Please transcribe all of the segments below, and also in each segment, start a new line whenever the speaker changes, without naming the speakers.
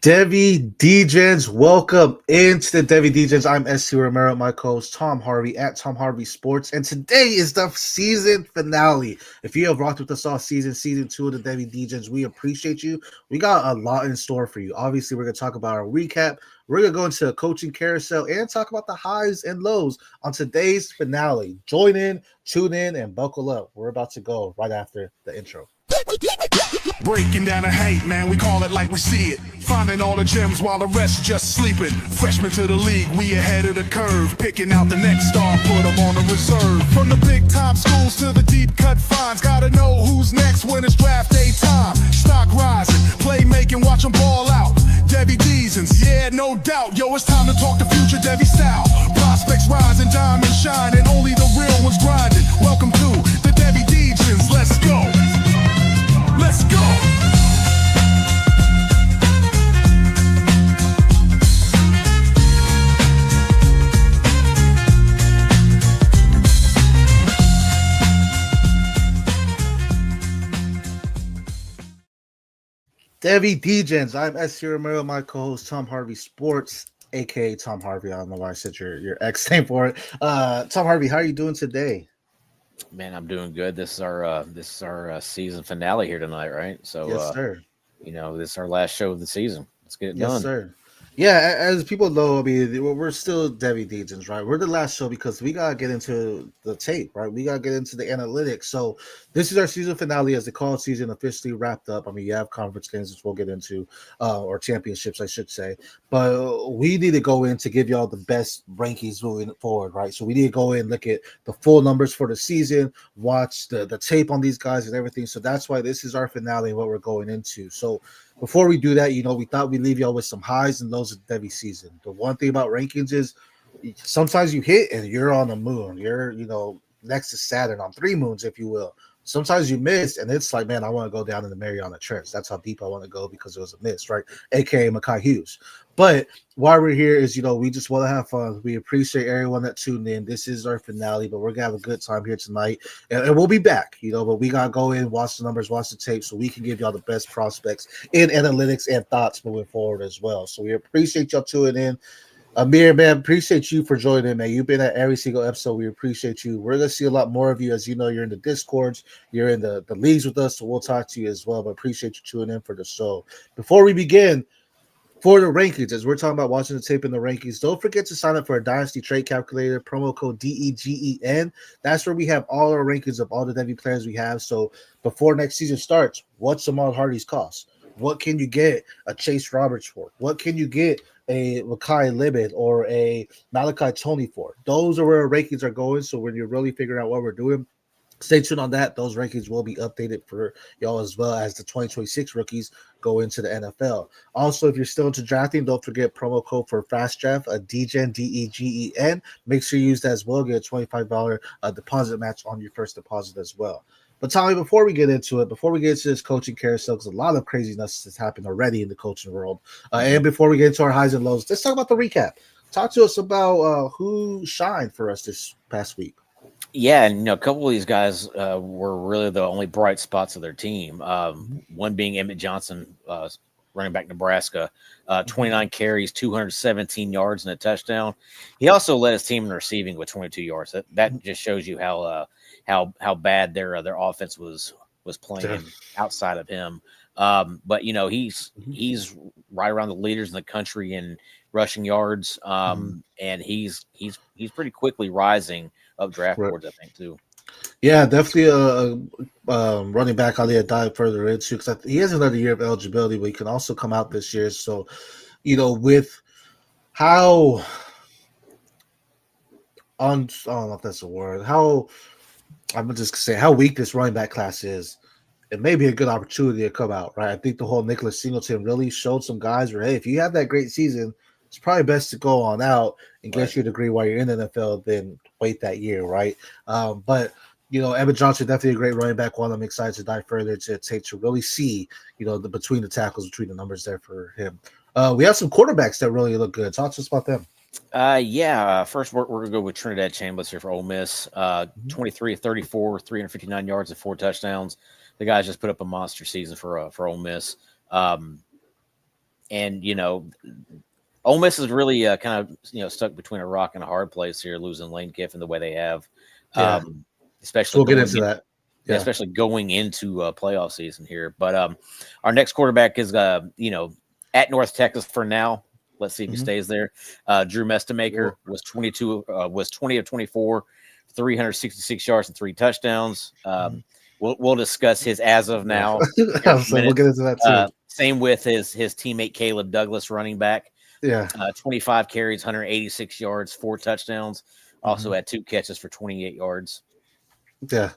Devy Degens, welcome into the Devy Degens. I'm SC Romero, my co-host Tom Harvey at Tom Harvey Sports, and today is the season finale. If you have rocked with us all season 2 of the Devy Degens, we appreciate you. We got a lot in store for you. Obviously, we're going to talk about our recap. We're going to go into a coaching carousel and talk about the highs and lows on today's finale. Join in, tune in, and buckle up. We're about to go right after the intro.
Breaking down the hate, man, we call it like we see it. Finding all the gems while the rest just sleeping. Freshmen to the league, we ahead of the curve. Picking out the next star, put them on the reserve. From the big time schools to the deep cut finds. Gotta know who's next when it's draft day time. Stock rising, playmaking, watch them ball out. Devy Degens, yeah, no doubt. Yo, it's time to talk the future Devy style. Prospects rising, diamonds shining. Only the real ones grinding. Welcome to the Devy Degens, let's go. Let's go!
Devy Degens, I'm SC Romero, my co-host Tom Harvey Sports, aka Tom Harvey. I don't know why I said your X name for it. Tom Harvey, how are you doing today?
Man, I'm doing good. This is our season finale here tonight, right? So,
Yes, sir.
this is our last show of the season. Let's get it
Yes,
done.
sir. Yeah, as people know, I mean, we're still Devy Degens, right? We're the last show because we gotta get into the tape, right? We gotta get into the analytics. So this is our season finale as the college season officially wrapped up. I mean, you have conference games, which we'll get into, or championships, I should say. But we need to go in to give y'all the best rankings moving forward, right? So we need to go in, look at the full numbers for the season, watch the tape on these guys and everything. So that's why this is our finale and what we're going into. So before we do that, we thought we'd leave y'all with some highs and lows of the Devy season. The one thing about rankings is sometimes you hit and you're on the moon. You're, next to Saturn on 3 moons, if you will. Sometimes you miss, and it's like, man, I want to go down in the Mariana Trench. That's how deep I want to go because it was a miss, right? AKA Makai Hughes. But why we're here is, we just want to have fun. We appreciate everyone that tuned in. This is our finale, but we're going to have a good time here tonight. And we'll be back, but we got to go in, watch the numbers, watch the tape so we can give y'all the best prospects in analytics and thoughts moving forward as well. So we appreciate y'all tuning in. Amir, man, appreciate you for joining, man. You've been at every single episode. We appreciate you. We're going to see a lot more of you. As you know, you're in the Discords. You're in the leagues with us, so we'll talk to you as well. But appreciate you tuning in for the show. Before we begin, for the rankings, as we're talking about watching the tape in the rankings, don't forget to sign up for a Dynasty Trade Calculator, promo code DEGEN. That's where we have all our rankings of all the Devy players we have. So before next season starts, what's Sumrall Hardy's cost? What can you get a Chase Roberts for? What can you get a Makai Libet or a Malachi Tony for? Those are where our rankings are going. So when you're really figuring out what we're doing, stay tuned on that. Those rankings will be updated for y'all as well as the 2026 rookies go into the NFL. Also, if you're still into drafting, don't forget promo code for Fast Draft, a DGEN, DEGEN. Make sure you use that as well. Get a $25 deposit match on your first deposit as well. But Tommy, before we get into this coaching carousel, because a lot of craziness has happened already in the coaching world, and before we get into our highs and lows, let's talk about the recap. Talk to us about who shined for us this past week.
Yeah, and a couple of these guys were really the only bright spots of their team. One being Emmett Johnson, running back Nebraska, 29 carries, 217 yards and a touchdown. He also led his team in receiving with 22 yards. That just shows you how bad their offense was playing outside of him. But he's right around the leaders in the country in rushing yards, and he's pretty quickly rising up draft boards, I think, too.
Yeah, definitely a running back I'll dive further into because he has another year of eligibility, but he can also come out this year. So, with how I don't know if that's a word, how I'm just gonna say how weak this running back class is, it may be a good opportunity to come out, right? I think the whole Nicholas Singleton really showed some guys where, hey, if you have that great season, it's probably best to go on out and get your degree while you're in the NFL than wait that year, right? But Evan Johnson definitely a great running back. One I'm excited to dive further to really see, the between the tackles, between the numbers there for him. We have some quarterbacks that really look good. Talk to us about them.
First we're gonna go with Trinidad Chambliss here for Ole Miss. 23 of 34, 359 yards and 4 touchdowns. The guys just put up a monster season for Ole Miss. And Ole Miss is really kind of stuck between a rock and a hard place here, losing Lane Kiffin the way they have,
Yeah. So
especially
we'll get into that. Yeah.
especially going into playoff season here. But our next quarterback is at North Texas for now. Let's see if he stays there. Drew Mestamaker was 20 of 24, 366 yards and 3 touchdowns. We'll discuss his as of now.
So we'll get into that too.
Same with his teammate Caleb Douglas, running back.
Yeah.
25 carries, 186 yards, 4 touchdowns. Also had 2 catches for 28 yards.
Yeah.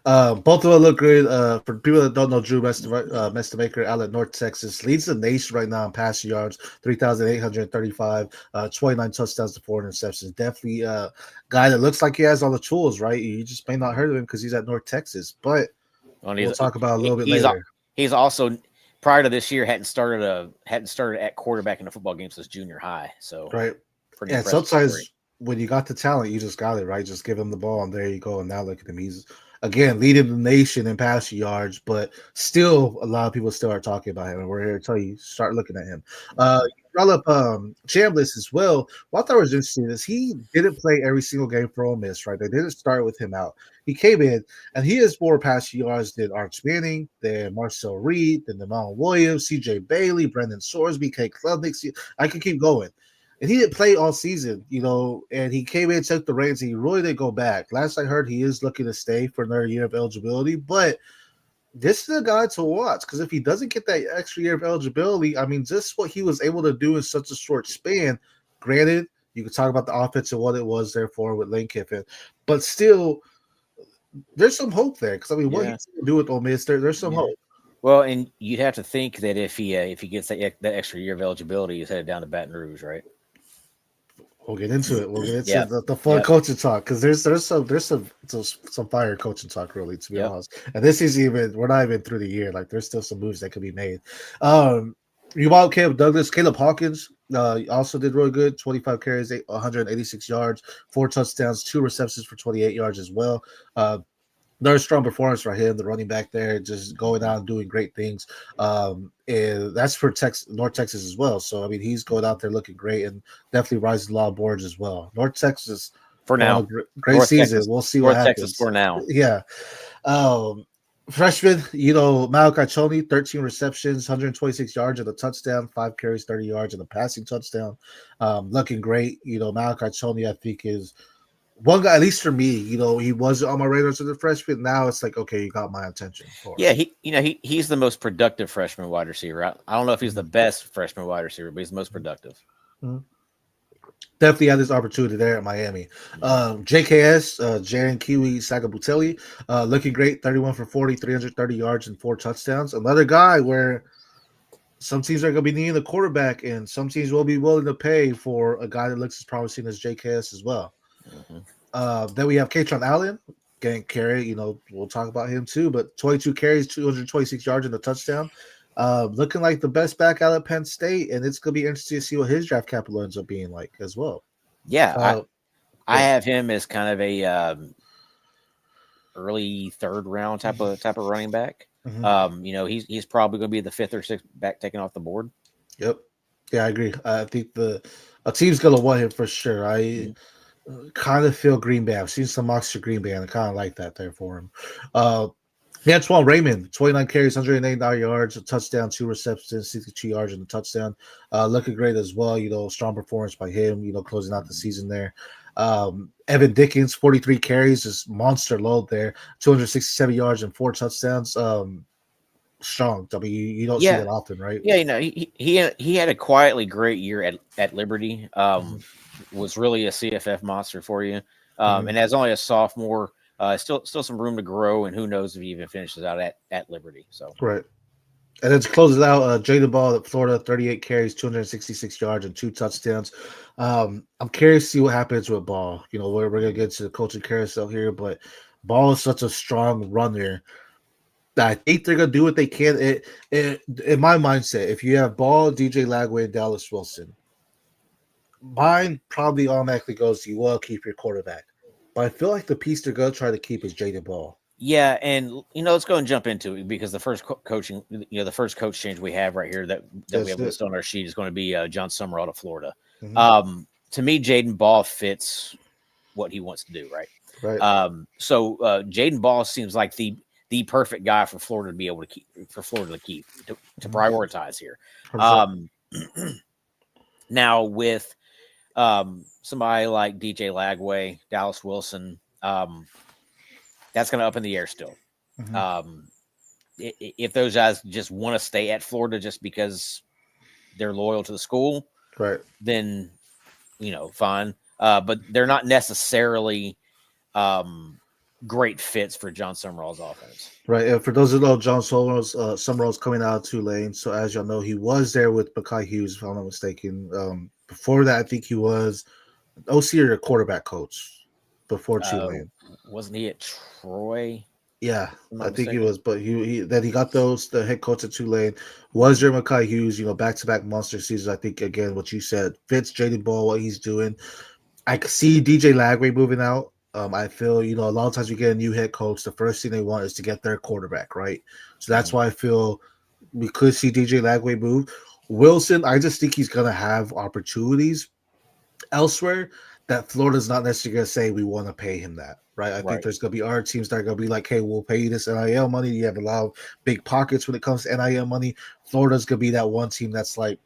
Both of them look great. For people that don't know, Drew Mestamaker out of North Texas leads the nation right now in passing yards, 3,835, 29 touchdowns to 4 interceptions. Definitely a guy that looks like he has all the tools, right? You just may not heard of him because he's at North Texas, but we'll talk about a little bit later.
He's also, prior to this year, hadn't started at quarterback in a football game since junior high. So
right. Yeah, sometimes when you got the talent, you just got it, right? Just give him the ball, and there you go. And now look at him. He's, again, leading the nation in passing yards, but still a lot of people still are talking about him. And we're here to tell you, start looking at him. You brought up Chambliss as well. What I thought was interesting is he didn't play every single game for Ole Miss, right? They didn't start with him out. He came in, and he has more passing yards than Arch Manning, than Marcel Reed, than Demond Williams, C.J. Bailey, Brendan Sorsby, Kate Klubnik. I could keep going. And he didn't play all season, and he came in, took the reins, and he really didn't go back. Last I heard, he is looking to stay for another year of eligibility, but this is a guy to watch because if he doesn't get that extra year of eligibility, I mean, just what he was able to do in such a short span, granted, you could talk about the offense and what it was there for with Lane Kiffin, but still, there's some hope there because, I mean, what he's going to do with Ole Miss, there's some hope.
Well, and you'd have to think that if he gets that extra year of eligibility, he's headed down to Baton Rouge, right?
We'll get into it. We'll get into the fun coaching talk because there's some fire coaching talk, really, to be honest. And this is we're not even through the year. Like, there's still some moves that could be made. You bought Caleb Douglas, Caleb Hawkins also did really good. 25 carries, 186 yards, 4 touchdowns, 2 receptions for 28 yards as well. Another strong performance for him, the running back there, just going out and doing great things. And that's for North Texas as well. So, I mean, he's going out there looking great and definitely rising a lot of boards as well. North Texas,
for now,
great
North
season.
Texas,
we'll see what happens.
Texas for now.
Yeah. Freshman, Malachi Choney, 13 receptions, 126 yards and a touchdown, 5 carries, 30 yards and a passing touchdown. Looking great. Malachi Choney, I think, is one guy, at least for me, he wasn't on my radar as a freshman. Now it's like, okay, you got my attention.
Yeah, he's the most productive freshman wide receiver. I don't know if he's the best freshman wide receiver, but he's the most productive.
Mm-hmm. Definitely had this opportunity there at Miami. JKS, Jaren Kiwi Sagabutelli, looking great, 31 for 40, 330 yards and 4 touchdowns. Another guy where some teams are going to be needing a quarterback, and some teams will be willing to pay for a guy that looks as promising as JKS as well. Mm-hmm. Then we have Katron Allen getting carry. We'll talk about him too, but 22 carries, 226 yards and a touchdown. Looking like the best back out of Penn State, and it's going to be interesting to see what his draft capital ends up being like as well.
Yeah, I have him as kind of a early third round type of running back. Mm-hmm. He's probably going to be the 5th or 6th back taken off the board. Yep.
Yeah, I agree. I think a team's going to want him for sure. I kind of feel Green Bay. I've seen some mocks for Green Bay, and I kind of like that there for him. Antoine Raymond, 29 carries, 189 yards, a touchdown, 2 receptions, 62 yards, and a touchdown. Looking great as well. Strong performance by him, closing out the season there. Evan Dickens, 43 carries, just monster load there, 267 yards and 4 touchdowns. Strong. I mean, you don't see that often, right?
Yeah, he had a quietly great year at Liberty. Was really a CFF monster for you. And as only a sophomore, still some room to grow, and who knows if he even finishes out at Liberty. So
right. And then to close it out, Jada Ball at Florida, 38 carries, 266 yards, and 2 touchdowns. I'm curious to see what happens with Ball. We're going to get to the coaching carousel here, but Ball is such a strong runner that I think they're going to do what they can. In my mindset, if you have Ball, DJ Lagway, and Dallas Wilson, mine probably automatically goes to keep your quarterback. But I feel like the piece they're going to try to keep is Jaden Ball.
Yeah, and let's go and jump into it because the first coaching, the first coach change we have right here that we have listed on our sheet is going to be John Sumrall to Florida. To me, Jaden Ball fits what he wants to do, right?
Right.
So Jaden Ball seems like the perfect guy for Florida to be able to keep, to prioritize here. Now with somebody like DJ Lagway, Dallas Wilson, that's going to up in the air still. If those guys just want to stay at Florida just because they're loyal to the school,
right,
then fine. But they're not necessarily great fits for John Sumrall's offense.
Right. And for those who know, John Sumrall's coming out of Tulane. So as y'all know, he was there with Makai Hughes, if I'm not mistaken. Before that, I think he was an OC or a quarterback coach before Tulane.
Wasn't he at Troy?
Yeah, I think he was, but he got the head coach at Tulane. Was there Makai Hughes, back-to-back monster seasons. I think, again, what you said fits Jaden Ball, what he's doing. I could see DJ Lagway moving out. I feel, a lot of times you get a new head coach, the first thing they want is to get their quarterback, right? So that's why I feel we could see DJ Lagway move. Wilson, I just think he's going to have opportunities elsewhere that Florida's not necessarily going to say we want to pay him that, right? I think there's going to be other teams that are going to be like, hey, we'll pay you this NIL money. You have a lot of big pockets when it comes to NIL money. Florida's going to be that one team that's like,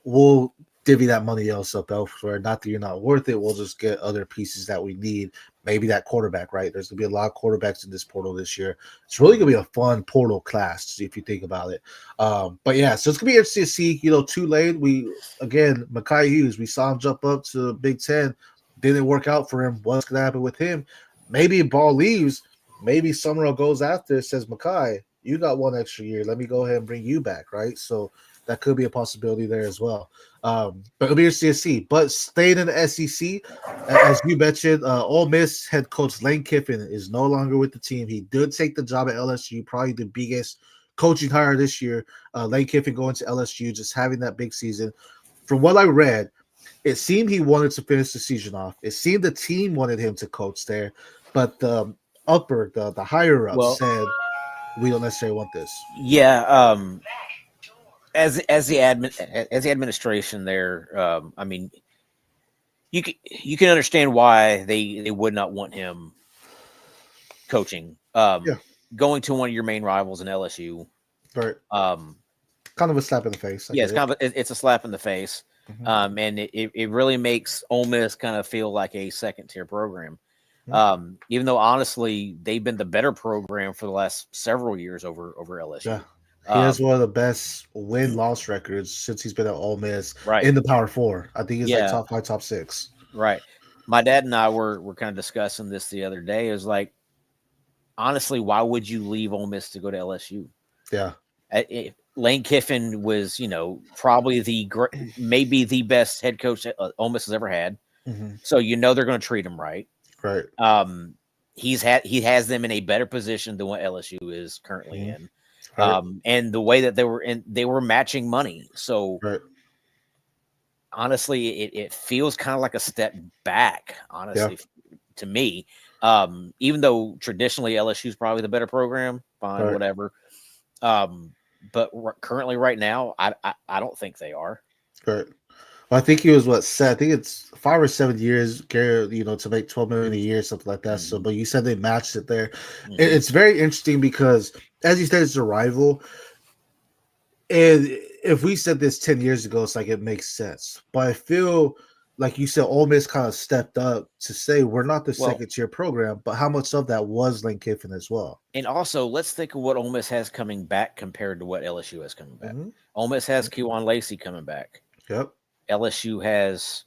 we'll divvy that money else up elsewhere. Not that you're not worth it. We'll just get other pieces that we need. Maybe that quarterback, right? There's going to be a lot of quarterbacks in this portal this year. It's really going to be a fun portal class if you think about it. But yeah, so it's going to be interesting to see, Tulane. Makai Hughes, we saw him jump up to Big Ten. Didn't work out for him. What's going to happen with him? Maybe if Ball leaves, maybe Sumrall goes after it, says, Makai, you got one extra year. Let me go ahead and bring you back, right? So that could be a possibility there as well. But it'll be interesting to see. But staying in the SEC, as you mentioned, Ole Miss head coach Lane Kiffin is no longer with the team. He did take the job at LSU, probably the biggest coaching hire this year. Lane Kiffin going to LSU, just having that big season. From what I read, it seemed he wanted to finish the season off. It seemed the team wanted him to coach there, but the higher up said, we don't necessarily want this.
Yeah. As the administration there, I mean, you can understand why they would not want him coaching. Going to one of your main rivals in LSU,
right? Kind of a slap in the face.
It's a slap in the face, and it really makes Ole Miss kind of feel like a second tier program. Even though honestly they've been the better program for the last several years over LSU.
Yeah. He has one of the best win-loss records since he's been at Ole Miss in the Power Four. I think he's like top 5, top 6.
Right. My dad and I were kind of discussing this the other day. It was like, honestly, why would you leave Ole Miss to go to LSU?
Yeah.
Lane Kiffin was, probably maybe the best head coach that Ole Miss has ever had. So they're going to treat him right.
Right.
He has them in a better position than what LSU is currently in. And the way that they were matching money. So honestly, it feels kind of like a step back, honestly, to me. Even though traditionally LSU is probably the better program, fine, whatever. But currently right now, I don't think they are.
Right. Well, I think he was I think it's 5 or 7 years, to make $12 million a year, something like that. So, but you said they matched it there. It's very interesting because, as you said, it's a rival. And if we said this 10 years ago, it's like it makes sense. But I feel like you said, Ole Miss kind of stepped up to say we're not the second tier program, but how much of that was Lane Kiffin as well?
And also, let's think of what Ole Miss has coming back compared to what LSU has coming back. Ole Miss has Kewan Lacey coming back.
Yep.
LSU has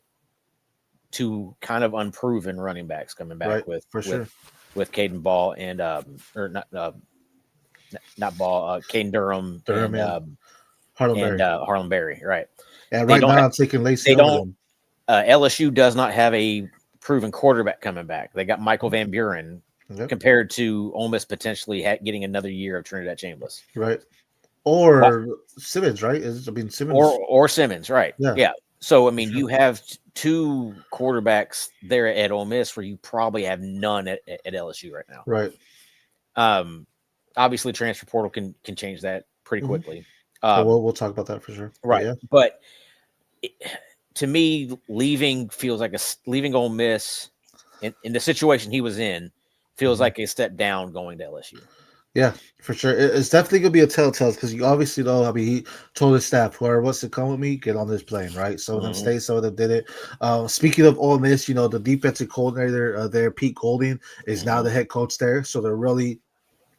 2 kind of unproven running backs coming back with Caden Ball and not Ball, Caden Durham and Harlan Berry, right?
Yeah, right now I'm taking Lacey.
LSU does not have a proven quarterback coming back. They got Michael Van Buren compared to Ole Miss potentially getting another year of Trinidad Chambers,
right? Or Simmons, right? Simmons
or Simmons, right? Yeah. So, you have 2 quarterbacks there at Ole Miss where you probably have none at LSU right now.
Right.
Obviously, transfer portal can change that pretty quickly.
We'll talk about that for sure.
Right,
Yeah.
but to me, leaving feels like leaving Ole Miss in the situation he was in feels like a step down going to LSU.
Yeah, for sure. It's definitely gonna be a telltale because you obviously know. I mean, he told his staff, "Whoever wants to come with me, get on this plane." Right. Some of them stayed, some of them did it. Speaking of Ole Miss, the defensive coordinator there, Pete Golding, is now the head coach there. So they're really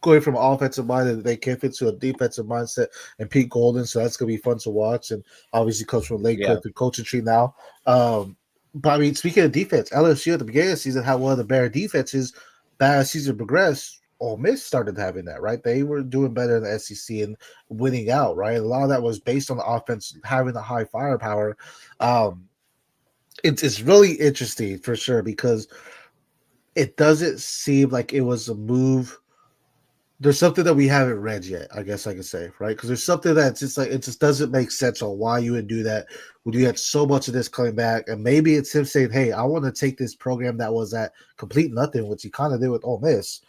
going from offensive minded they Kiffin to a defensive mindset and Pete Golden. So that's gonna be fun to watch. And obviously comes from Lake Clifton coaching tree now. But I mean, speaking of defense, LSU at the beginning of the season had one of the better defenses. But as season progressed, Ole Miss started having that, right? They were doing better in the SEC and winning out, right? A lot of that was based on the offense having the high firepower. It's really interesting for sure because it doesn't seem like it was a move. There's something that we haven't read yet, I guess I could say, right? Because there's something that's just like it just doesn't make sense on why you would do that when you had so much of this coming back. And maybe it's him saying, "Hey, I want to take this program that was at complete nothing," which he kind of did with Ole Miss,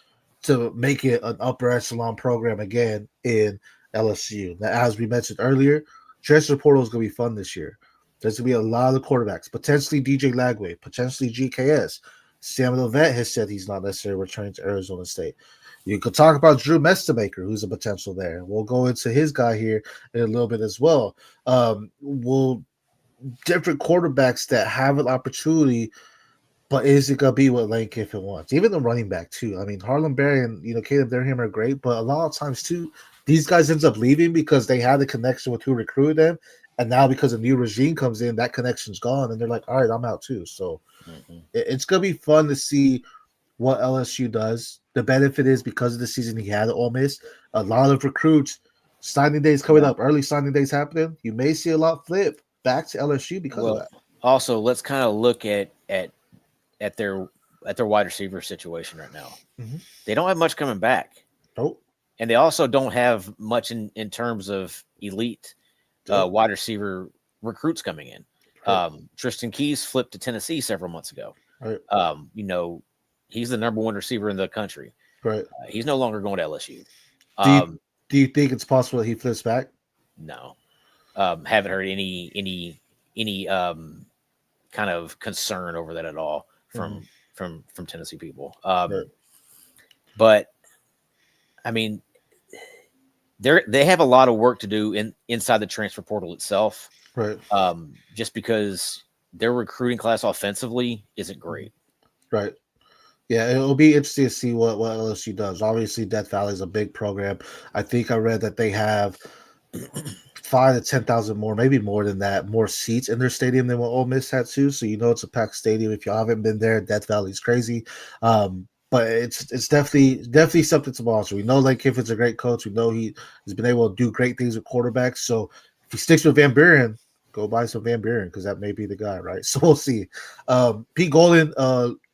to make it an upper echelon program again in LSU. Now, as we mentioned earlier, transfer portal is going to be fun this year. There's going to be a lot of quarterbacks, potentially DJ Lagway, potentially GKS. Samuel Vet has said he's not necessarily returning to Arizona State. You could talk about Drew Mestamaker, who's a potential there. We'll go into his guy here in a little bit as well. We'll different quarterbacks that have an opportunity, but is it gonna be what Lane Kiffin wants? Even the running back too. I mean, Harlem Berry and Caleb Durham are great, but a lot of times too, these guys ends up leaving because they had a connection with who recruited them, and now because a new regime comes in, that connection's gone, and they're like, all right, I'm out too. So it's gonna be fun to see what LSU does. The benefit is because of the season he had at Ole Miss, a lot of recruits, signing days coming up, early signing days happening. You may see a lot flip back to LSU because of that.
Also, let's kind of look at their wide receiver situation right now. They don't have much coming back.
Nope.
And they also don't have much in terms of elite wide receiver recruits coming in. Right. Tristan Keys flipped to Tennessee several months ago.
Right.
He's the number one receiver in the country.
Right.
He's no longer going to LSU.
Do you think it's possible that he flips back?
No. Haven't heard any kind of concern over that at all from Tennessee people.
Right.
But I mean, they have a lot of work to do inside the transfer portal itself.
Right.
Just because their recruiting class offensively isn't great.
Right. Yeah, it'll be interesting to see what LSU does. Obviously, Death Valley is a big program. I think I read that they have 5,000 to 10,000 more, maybe more than that, more seats in their stadium than what Ole Miss had too. So it's a packed stadium. If you haven't been there, Death Valley's crazy. But it's definitely something to watch. We know Lane Kiffin's a great coach. We know he's been able to do great things with quarterbacks. So if he sticks with Van Buren, go buy some Van Buren because that may be the guy, right? So we'll see. Pete Golden,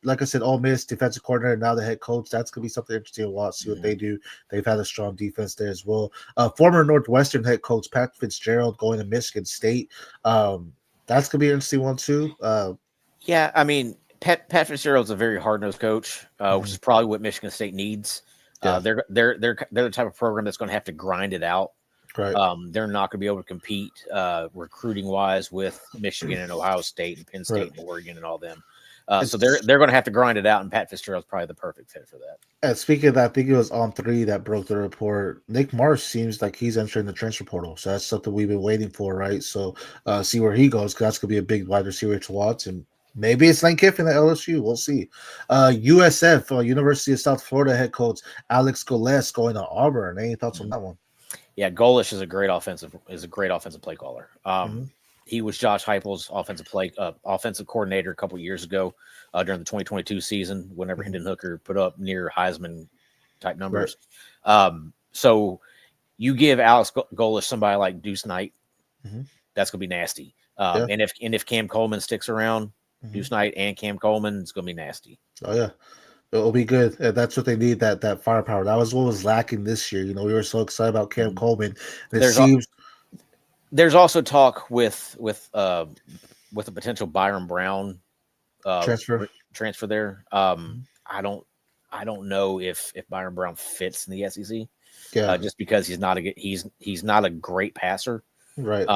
like I said, Ole Miss defensive coordinator, now the head coach. That's gonna be something interesting to watch. See what they do. They've had a strong defense there as well. Former Northwestern head coach Pat Fitzgerald going to Michigan State. That's gonna be an interesting one too.
Yeah, I mean, Pat Fitzgerald's a very hard-nosed coach, which is probably what Michigan State needs. Yeah. They're the type of program that's going to have to grind it out.
Right.
They're not going to be able to compete recruiting wise with Michigan and Ohio State and Penn State and Oregon and all them. So they're going to have to grind it out, and Pat Fitzgerald's probably the perfect fit for that.
And speaking of that, I think it was On 3 that broke the report. Nick Marsh seems like he's entering the transfer portal, so that's something we've been waiting for, right? So see where he goes, because that's going to be a big wide receiver to watch, and maybe it's Lane Kiffin at LSU. We'll see. USF, University of South Florida head coach Alex Golesh going to Auburn. Any thoughts on that one?
Yeah, Golesh is a great offensive play caller. He was Josh Heupel's offensive coordinator a couple years ago during the 2022 season. Whenever Hendon Hooker put up near Heisman type numbers, so you give Alex Golesh somebody like Deuce Knight, that's gonna be nasty. And if Cam Coleman sticks around, Deuce Knight and Cam Coleman, it's gonna be nasty.
Oh yeah. It'll be good. That's what they need, that firepower. That was what was lacking this year. We were so excited about Cam Coleman.
There's also talk with a potential Byron Brown
transfer
there. I don't I don't know if Byron Brown fits in the SEC,
Yeah,
just because he's not a great passer.
right.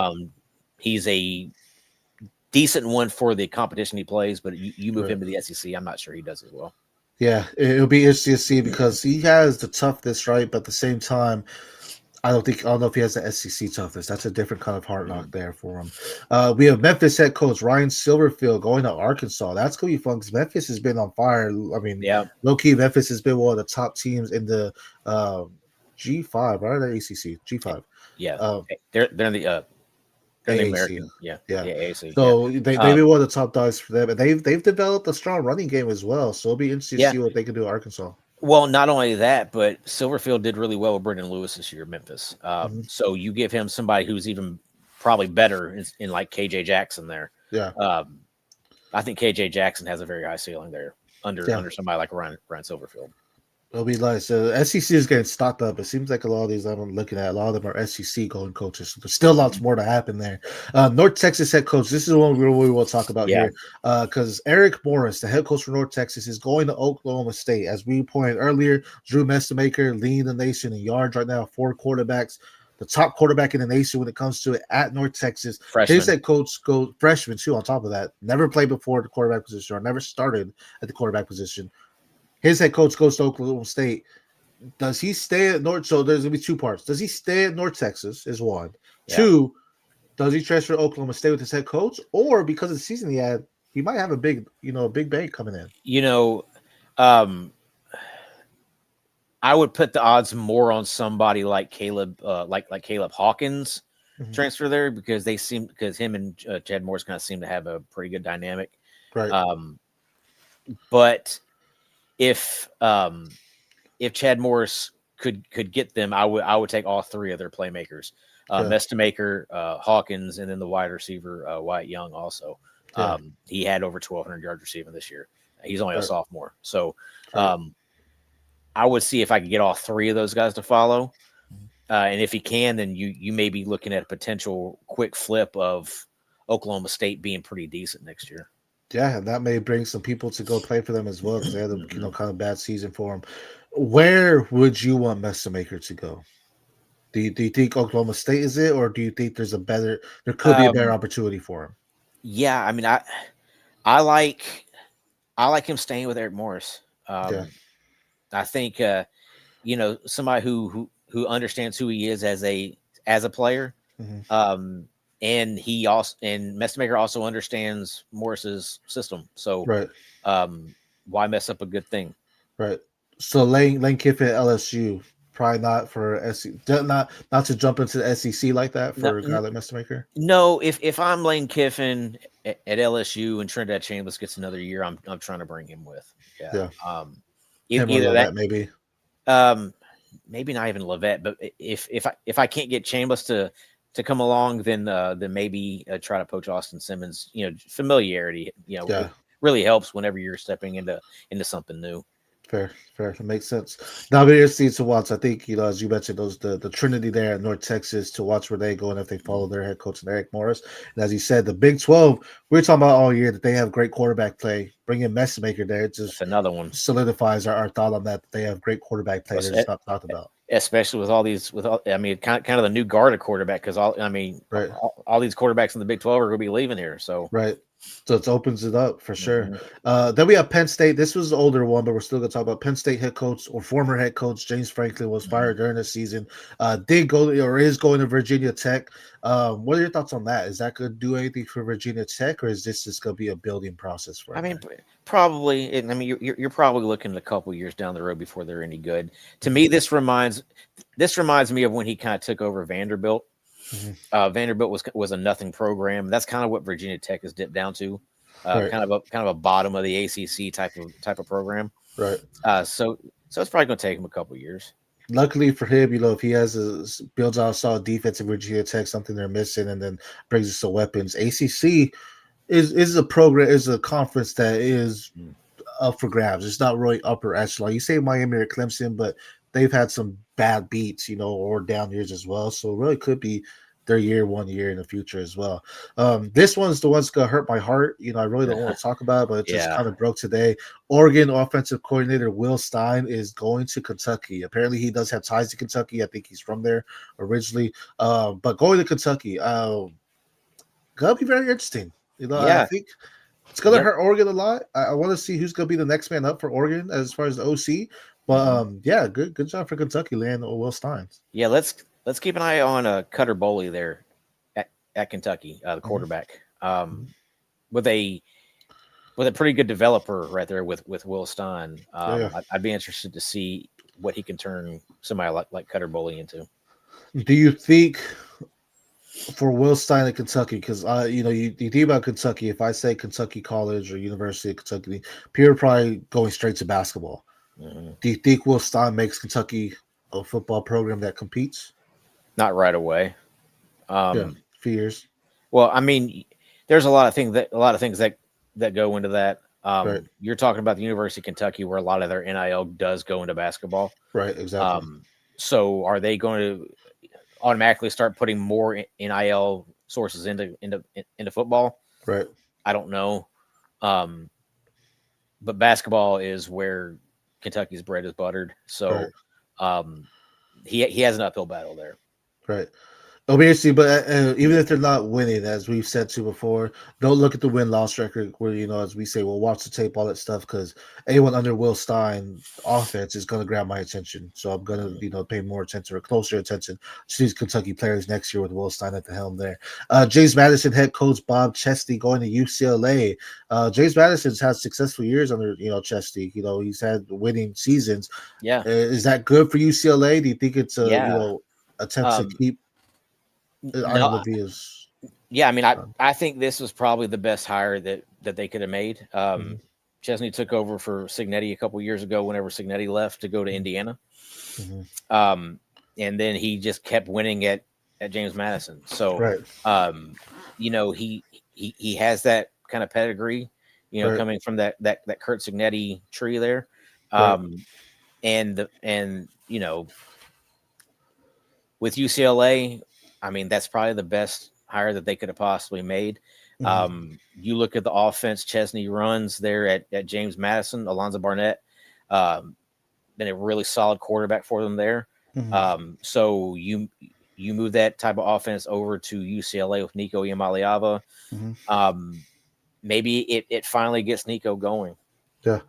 He's a decent one for the competition he plays, but you move
Right.
him to the SEC, I'm not sure he does as well.
Yeah, it'll be interesting to see because he has the toughness, right? But at the same time, I don't know if he has the SEC toughness. That's a different kind of hard knock there for him. We have Memphis head coach Ryan Silverfield going to Arkansas. That's gonna be fun because Memphis has been on fire. I mean,
Yeah,
low key, Memphis has been one of the top teams in the G5, right? The ACC G5.
yeah,
Um,
they're in the
AAC.
American, yeah,
Yeah.
AAC, yeah.
So they've been one of the top dogs for them, and they've developed a strong running game as well. So it'll be interesting to
Yeah.
see what they can do at Arkansas.
Well, not only that, but Silverfield did really well with Brendan Lewis this year at Memphis.
Mhm.
So you give him somebody who's even probably better in like KJ Jackson there.
Yeah,
I think KJ Jackson has a very high ceiling there under somebody like Ryan Silverfield.
it'll be nice. SEC is getting stocked up. It seems like a lot of these I'm looking at, a lot of them are SEC going coaches. So there's still lots more to happen there. North Texas head coach. This is the one we will talk about
Yeah.
here because Eric Morris, the head coach for North Texas, is going to Oklahoma State. As we pointed earlier, Drew Messamaker leading the nation in yards right now, 4 quarterbacks. The top quarterback in the nation when it comes to it at North Texas.
Freshman.
His head coach, freshman too, on top of that. Never played before at the quarterback position or never started at the quarterback position. His head coach goes to Oklahoma State. Does he stay at North? So there's gonna be 2 parts. Does he stay at North Texas? Is one.
Yeah.
2, does he transfer to Oklahoma State with his head coach, or because of the season he had, he might have a big bank coming in.
I would put the odds more on somebody like Caleb, like Caleb Hawkins
Mhm.
transfer there because him and Chad Morris kind of seem to have a pretty good dynamic.
Right.
But if Chad Morris could get them, I would take all 3 of their playmakers, Mestamaker, Hawkins, and then the wide receiver Wyatt Young. Also, he had over 1,200 yards receiving this year. He's only a sophomore, so I would see if I could get all 3 of those guys to follow. And if he can, then you may be looking at a potential quick flip of Oklahoma State being pretty decent next year.
Yeah, and that may bring some people to go play for them as well because they had a kind of bad season for them. Where would you want Messamaker to go? Do you think Oklahoma State is it, or do you think there could be a better opportunity for him?
Yeah, I mean, I like him staying with Eric Morris. I think somebody who understands who he is as a player.
Mm-hmm.
And Mestamaker also understands Morris's system. So why mess up a good thing?
Right. So Lane Kiffin at LSU, probably not for SEC, not to jump into the SEC like that for a guy like Mestamaker.
No, if I'm Lane Kiffin at LSU and Trinidad Chambliss gets another year, I'm trying to bring him with. Yeah. Either that,
maybe.
Maybe not even Levette, but if I can't get Chambliss to come along, then maybe try to poach Austin Simmons. Familiarity, really helps whenever you're stepping into something new.
Fair. That makes sense. Now we're interesting to watch. I think as you mentioned, the Trinity there at North Texas to watch where they go and if they follow their head coach Eric Morris. And as you said, the Big 12, we were talking about all year that they have great quarterback play. Bringing Messamaker there, it just
another one
solidifies our thought on that. They have great quarterback play. They're just not talked about.
Especially with all these, kind of the new guard of quarterback, because all these quarterbacks in the Big 12 are going to be leaving here. So
So it opens it up for sure. Then we have Penn State. This was the older one, but we're still going to talk about Penn State head coach or former head coach James Franklin was fired during the season. Is going to Virginia Tech. What are your thoughts on that? Is that going to do anything for Virginia Tech, or is this just going to be a building process for him?
Probably. You're probably looking at a couple years down the road before they're any good. To me, this reminds me of when he kind of took over Vanderbilt. Vanderbilt was a nothing program. That's kind of what Virginia Tech has dipped down to, kind of a bottom of the ACC type of program.
Right.
So it's probably going to take him a couple years.
Luckily for him, if he builds out a solid defense in Virginia Tech, something they're missing, and then brings us some weapons. ACC is a program, is a conference that is up for grabs. It's not really upper echelon. You say Miami or Clemson, but they've had some bad beats, or down years as well. So it really could be their year 1 year in the future as well. This one's the one's gonna hurt my heart. I really don't want to talk about it, but it just
Yeah.
kind of broke today. Oregon offensive coordinator Will Stein is going to Kentucky. Apparently, he does have ties to Kentucky. I think he's from there originally. But going to Kentucky, gonna be very interesting. I
Yeah.
think it's gonna
Yep.
hurt Oregon a lot. I want to see who's gonna be the next man up for Oregon as far as the OC. But yeah, good job for Kentucky land Will Stein.
Yeah. Let's keep an eye on Cutter Boley there at Kentucky, the quarterback. With a pretty good developer right there with Will Stein.
Yeah.
I'd be interested to see what he can turn somebody like Cutter Boley into.
Do you think for Will Stein at Kentucky, because you think about Kentucky, if I say Kentucky College or University of Kentucky, people are probably going straight to basketball. Do you think Will Stein makes Kentucky a football program that competes?
Not right away.
Yeah, few years.
Well, I mean, there's a lot of things that go into that.
Right.
You're talking about the University of Kentucky, where a lot of their NIL does go into basketball.
Right, exactly.
So are they going to automatically start putting more NIL sources into football?
Right.
I don't know. But basketball is where Kentucky's bread is buttered. So he has an uphill battle there.
Right. It'll be interesting, but even if they're not winning, as we've said to before, don't look at the win-loss record where, as we say, we'll watch the tape, all that stuff, because anyone under Will Stein offense is going to grab my attention. So I'm going to, pay more attention or closer attention to these Kentucky players next year with Will Stein at the helm there. James Madison head coach Bob Chesty going to UCLA. James Madison's had successful years under, Chesty. He's had winning seasons.
Yeah.
Is that good for UCLA? Do you think it's a, attempt to keep
no, yeah, I mean, I think this was probably the best hire that they could have made. Chesney took over for Cignetti a couple years ago whenever Cignetti left to go to Indiana. And then he just kept winning at James Madison. So, he has that kind of pedigree, coming from that Kurt Cignetti tree there. And with UCLA, I mean, that's probably the best hire that they could have possibly made. You look at the offense Chesney runs there at James Madison, Alonzo Barnett, been a really solid quarterback for them there. So you move that type of offense over to UCLA with Nico Iamaleava. Maybe it finally gets Nico going.
Yeah.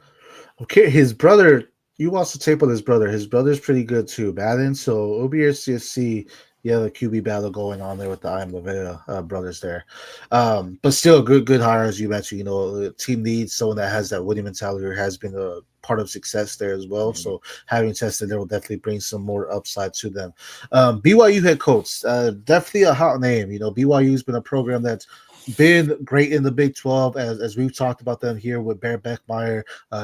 Okay, his brother, you watched the tape on his brother. His brother's pretty good too, Madden. So it'll be interesting to see the QB battle going on there with the Iamaleava brothers there. But still good hire, as you mentioned. The team needs someone that has that winning mentality or has been a part of success there as well. So having tested there will definitely bring some more upside to them. BYU head coach, definitely a hot name. BYU's been a program that's been great in the Big 12, as we've talked about them here with Bear Beckmeyer,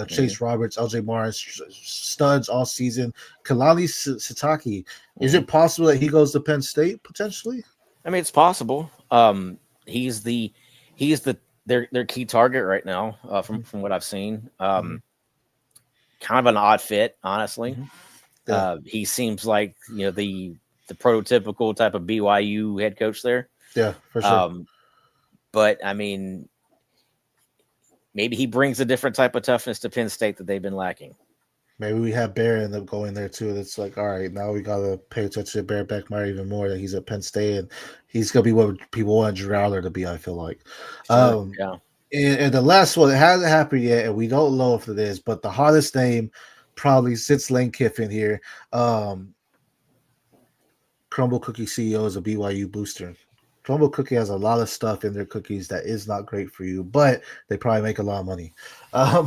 Chase Roberts, LJ Morris, studs all season. Kalani Sitake, is it possible that he goes to Penn State potentially?
I mean, it's possible. He's their key target right now, from what I've seen. Kind of an odd fit, honestly. He seems like the prototypical type of BYU head coach there.
Yeah, for sure.
But I mean, maybe he brings a different type of toughness to Penn State that they've been lacking.
Maybe we have Bear end up going there too. It's like, all right, now we gotta pay attention to Bear Beckmeyer even more. That he's at Penn State and he's gonna be what people want Drew Allar to be. I feel like.
Sure, yeah.
And the last one, it hasn't happened yet, and we don't know if it is, but the hottest name probably sits Lane Kiffin here. Crumble Cookie CEO is a BYU booster. Crumble Cookie has a lot of stuff in their cookies that is not great for you, but they probably make a lot of money.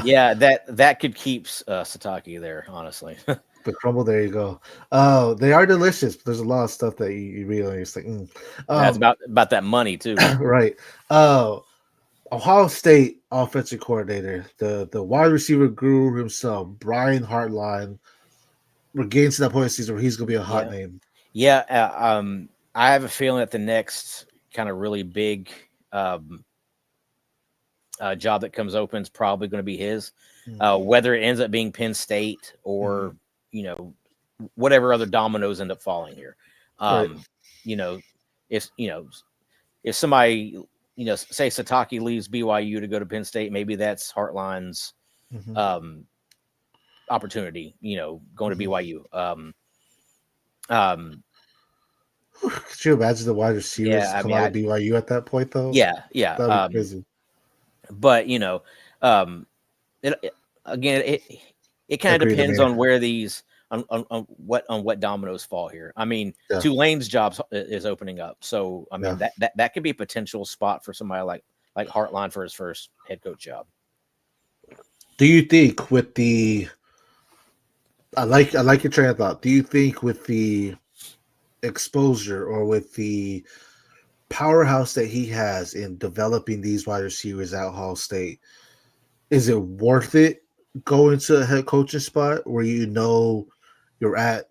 Yeah, that could keep Sitake there, honestly.
But Crumble, there you go. They are delicious, but there's a lot of stuff that you really just like.
That's about that money too,
right? Ohio State offensive coordinator, the wide receiver guru himself, Brian Hartline. We're getting to that point of the season where he's gonna be a hot name.
Yeah, I have a feeling that the next kind of really big job that comes open is probably going to be his. Whether it ends up being Penn State or whatever other dominoes end up falling here. If if somebody, say Sataki leaves BYU to go to Penn State, maybe that's Heartline's opportunity, going to BYU.
Could you imagine the wide receivers come out of BYU at that point, though?
Yeah.
That'd be crazy.
But it kind of depends on where these on what dominoes fall here. I mean, Tulane's job is opening up, so I mean that could be a potential spot for somebody like Heartline for his first head coach job.
Do you think with the I like your train of thought. Do you think with the exposure or with the powerhouse that he has in developing these wide receivers at Ohio State, is it worth it going to a head coaching spot where you're at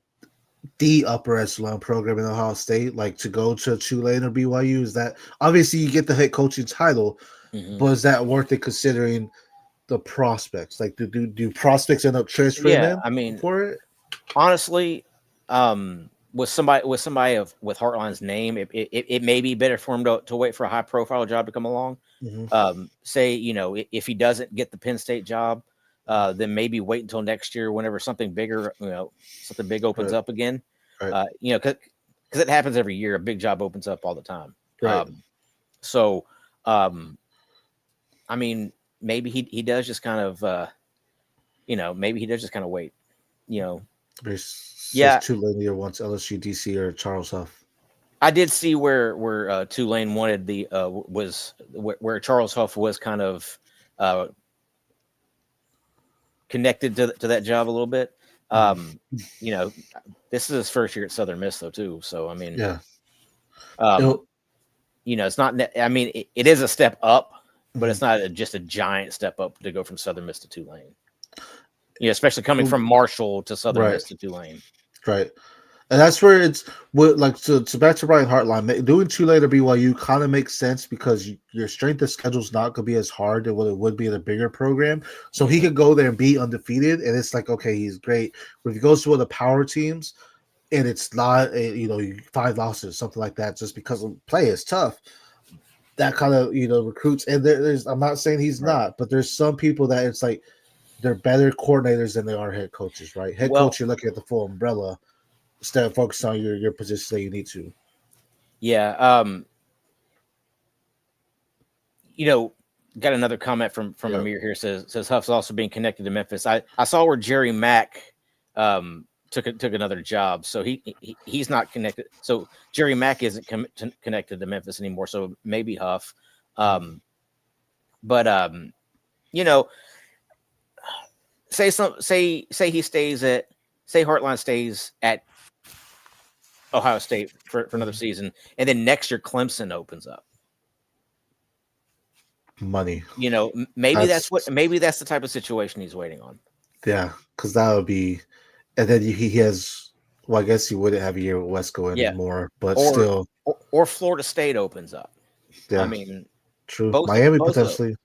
the upper echelon program in Ohio State, like to go to Tulane or BYU? Is that obviously you get the head coaching title, but is that worth it considering the prospects? Like, do prospects end up transferring them?
I mean,
for it,
honestly, with somebody with Heartline's name, it may be better for him to wait for a high profile job to come along. Say, if he doesn't get the Penn State job, then maybe wait until next year whenever something bigger, something big opens up again. Because it happens every year. A big job opens up all the time. I mean, maybe he does just kind of, maybe he does just kind of wait,
Tulane year once LSU, DC, or Charles Huff.
I did see where Tulane wanted where Charles Huff was kind of connected to that job a little bit. This is his first year at Southern Miss though too. So I mean, it's not. I mean, it is a step up, but it's not just a giant step up to go from Southern Miss to Tulane. Especially coming from Marshall to Southern Miss to Tulane.
Right. And that's where it's like so back to Brian Hartline, doing Tulane or BYU kind of makes sense because your strength of schedule is not going to be as hard as what it would be in a bigger program. So he could go there and be undefeated, and it's like, okay, he's great. But if he goes to one of the power teams and it's not, 5 losses, something like that, just because of play is tough, that kind of, recruits. And there's, I'm not saying he's not, but there's some people that it's like they're better coordinators than they are head coaches, right? Head coach, you're looking at the full umbrella instead of focusing on your position that you need to.
Yeah. Got another comment from Amir here, says Huff's also being connected to Memphis. I saw where Jerry Mack took another job, so he's not connected. So Jerry Mack isn't connected to Memphis anymore. So maybe Huff, say he stays at, say Heartline stays at Ohio State for another season, and then next year Clemson opens up.
Money,
maybe that's the type of situation he's waiting on.
Yeah, because that would be, and then he has. Well, I guess he wouldn't have a year with Wesco anymore, but still,
or Florida State opens up.
Yeah,
I mean,
true. Miami potentially.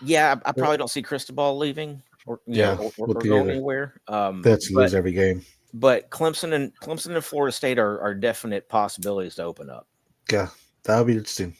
Yeah, I probably don't see Cristobal leaving or going anywhere.
That's lose every game.
But Clemson and Florida State are definite possibilities to open up.
Yeah, that would be interesting.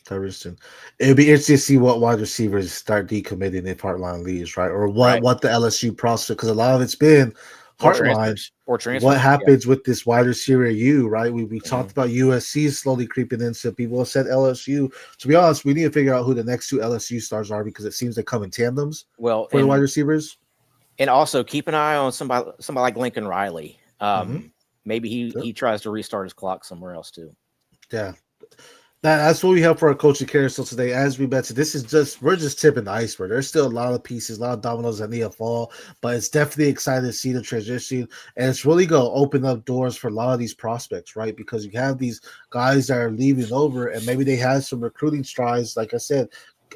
It'd be interesting to see what wide receivers start decommitting if Heartline leaves, right? Or what the LSU prospect, because a lot of it's been Heartline.
Or transfers.
What happens with this wide receiver right? We talked about USC slowly creeping into people have said LSU. To be honest, we need to figure out who the next 2 LSU stars are because it seems they come in tandems for the wide receivers.
And also keep an eye on somebody like Lincoln Riley. Maybe he tries to restart his clock somewhere else too.
Yeah. That's what we have for our coaching carousel today. As we mentioned, we're just tipping the iceberg. There's still a lot of pieces, a lot of dominoes that need to fall, but it's definitely exciting to see the transition, and it's really going to open up doors for a lot of these prospects, right? Because you have these guys that are leaving over, and maybe they had some recruiting strides. Like I said,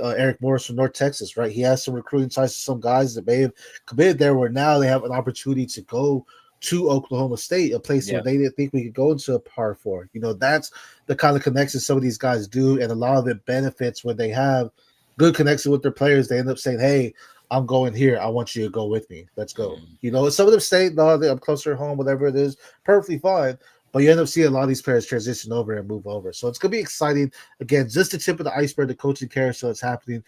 Eric Morris from North Texas, right? He has some recruiting ties to some guys that may have committed there, where now they have an opportunity to go to Oklahoma State, a place where they didn't think we could go into a Power 4. That's the kind of connections some of these guys do, and a lot of it benefits when they have good connection with their players. They end up saying, "Hey, I'm going here. I want you to go with me. Let's go." Some of them say, "No, I'm closer at home, whatever it is." Perfectly fine, but you end up seeing a lot of these players transition over and move over. So it's going to be exciting. Again, just the tip of the iceberg, the coaching carousel is happening.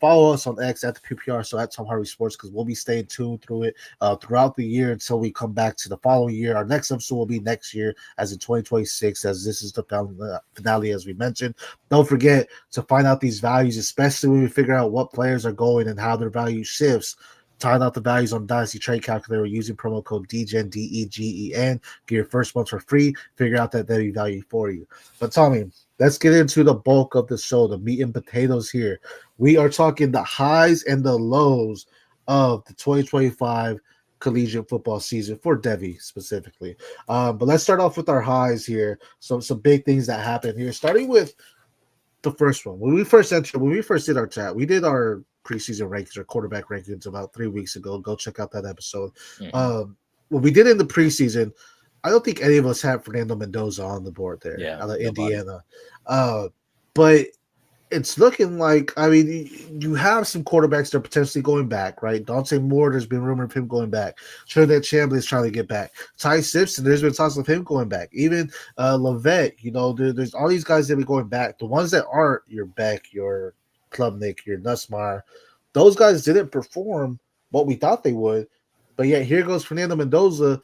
Follow us on X at the PPR, so at Tom Harvey Sports, because we'll be staying tuned through it throughout the year until we come back to the following year. Our next episode will be next year, as in 2026, as this is the finale, as we mentioned. Don't forget to find out these values, especially when we figure out what players are going and how their value shifts. Tying out the values on Dynasty Trade Calculator using promo code DEGEN, DEGEN. Get your first month for free. Figure out that Devy value for you. But Tommy, let's get into the bulk of the show, the meat and potatoes here. We are talking the highs and the lows of the 2025 collegiate football season for Devy specifically. But let's start off with our highs here. So some big things that happened here, starting with the first one. When we first did our chat, we did our preseason rankings or quarterback rankings about 3 weeks ago. Go check out that episode. What we did in the preseason, I don't think any of us had Fernando Mendoza on the board there out of Indiana. But it's looking like, I mean, you have some quarterbacks that are potentially going back, right? Dante Moore, there's been rumor of him going back. Trinidad Chambliss trying to get back. Ty Simpson, there's been talks of him going back. Even Levette, there's all these guys that be going back. The ones that aren't, your Beck, your Klubnik, your Nussmeier, those guys didn't perform what we thought they would. But yet here goes Fernando Mendoza.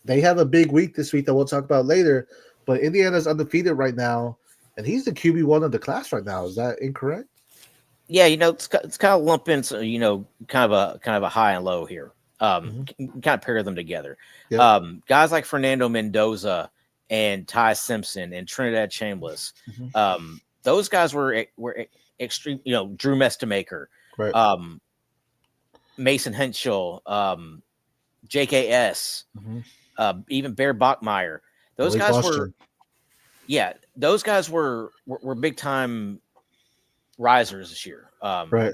They have a big week this week that we'll talk about later. But Indiana's undefeated right now. And he's the QB1 of the class right now. Is that incorrect?
Yeah, it's kind of lumping, kind of a high and low here. Kind of pair them together. Yep. Guys like Fernando Mendoza and Ty Simpson and Trinidad Chambliss. Those guys were extreme. Drew Mestamaker, right. Mason Henschel, JKS, even Bear Bachmeyer. Those guys were. Yeah, those guys were big time risers this year.
Right.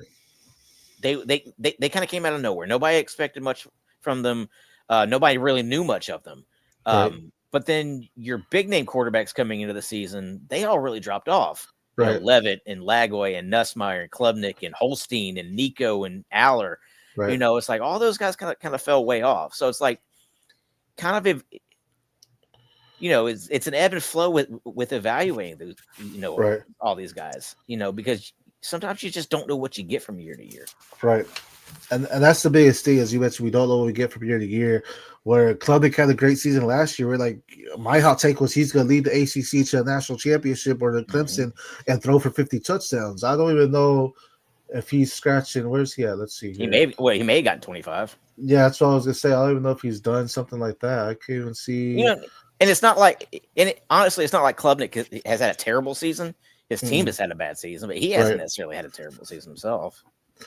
They kind of came out of nowhere. Nobody expected much from them. Nobody really knew much of them.
Right.
But then your big name quarterbacks coming into the season, they all really dropped off.
Right.
Levitt and Lagoy and Nussmeier and Klubnik and Holstein and Nico and Aller. Right. It's like all those guys kind of fell way off. So it's like kind of it's an ebb and flow with evaluating those, right. all these guys, because sometimes you just don't know what you get from year to year.
Right. And that's the biggest thing, as you mentioned, we don't know what we get from year to year. Where Klubnik had a great season last year, we're like, my hot take was he's going to lead the ACC to a national championship or the Clemson and throw for 50 touchdowns. I don't even know if he's scratching. Where's he at? Let's see.
He may have gotten 25.
Yeah, that's what I was going to say. I don't even know if he's done something like that. I can't even see.
And it's not like, honestly, it's not like Klubnik has had a terrible season. His team has had a bad season, but he hasn't necessarily had a terrible season himself.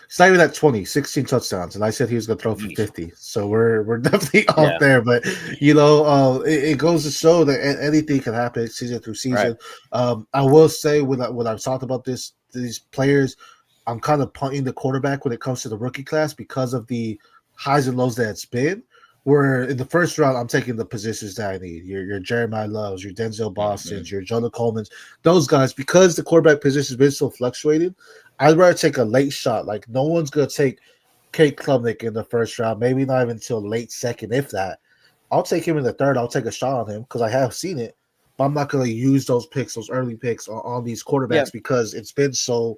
It's not even at 20, 16 touchdowns, and I said he was going to throw for 50. So we're definitely off there. But, it goes to show that anything can happen season through season. Right. I will say when I've talked about these players, I'm kind of punting the quarterback when it comes to the rookie class because of the highs and lows that it's been. Where in the first round, I'm taking the positions that I need. Your Jeremiah Loves, your Denzel Bostons, your Jonah Coleman's, those guys, because the quarterback position has been so fluctuated, I'd rather take a late shot. Like, no one's going to take Kate Klubnik in the first round, maybe not even until late second, if that. I'll take him in the third. I'll take a shot on him because I have seen it. But I'm not going to use those early picks on these quarterbacks because it's been so,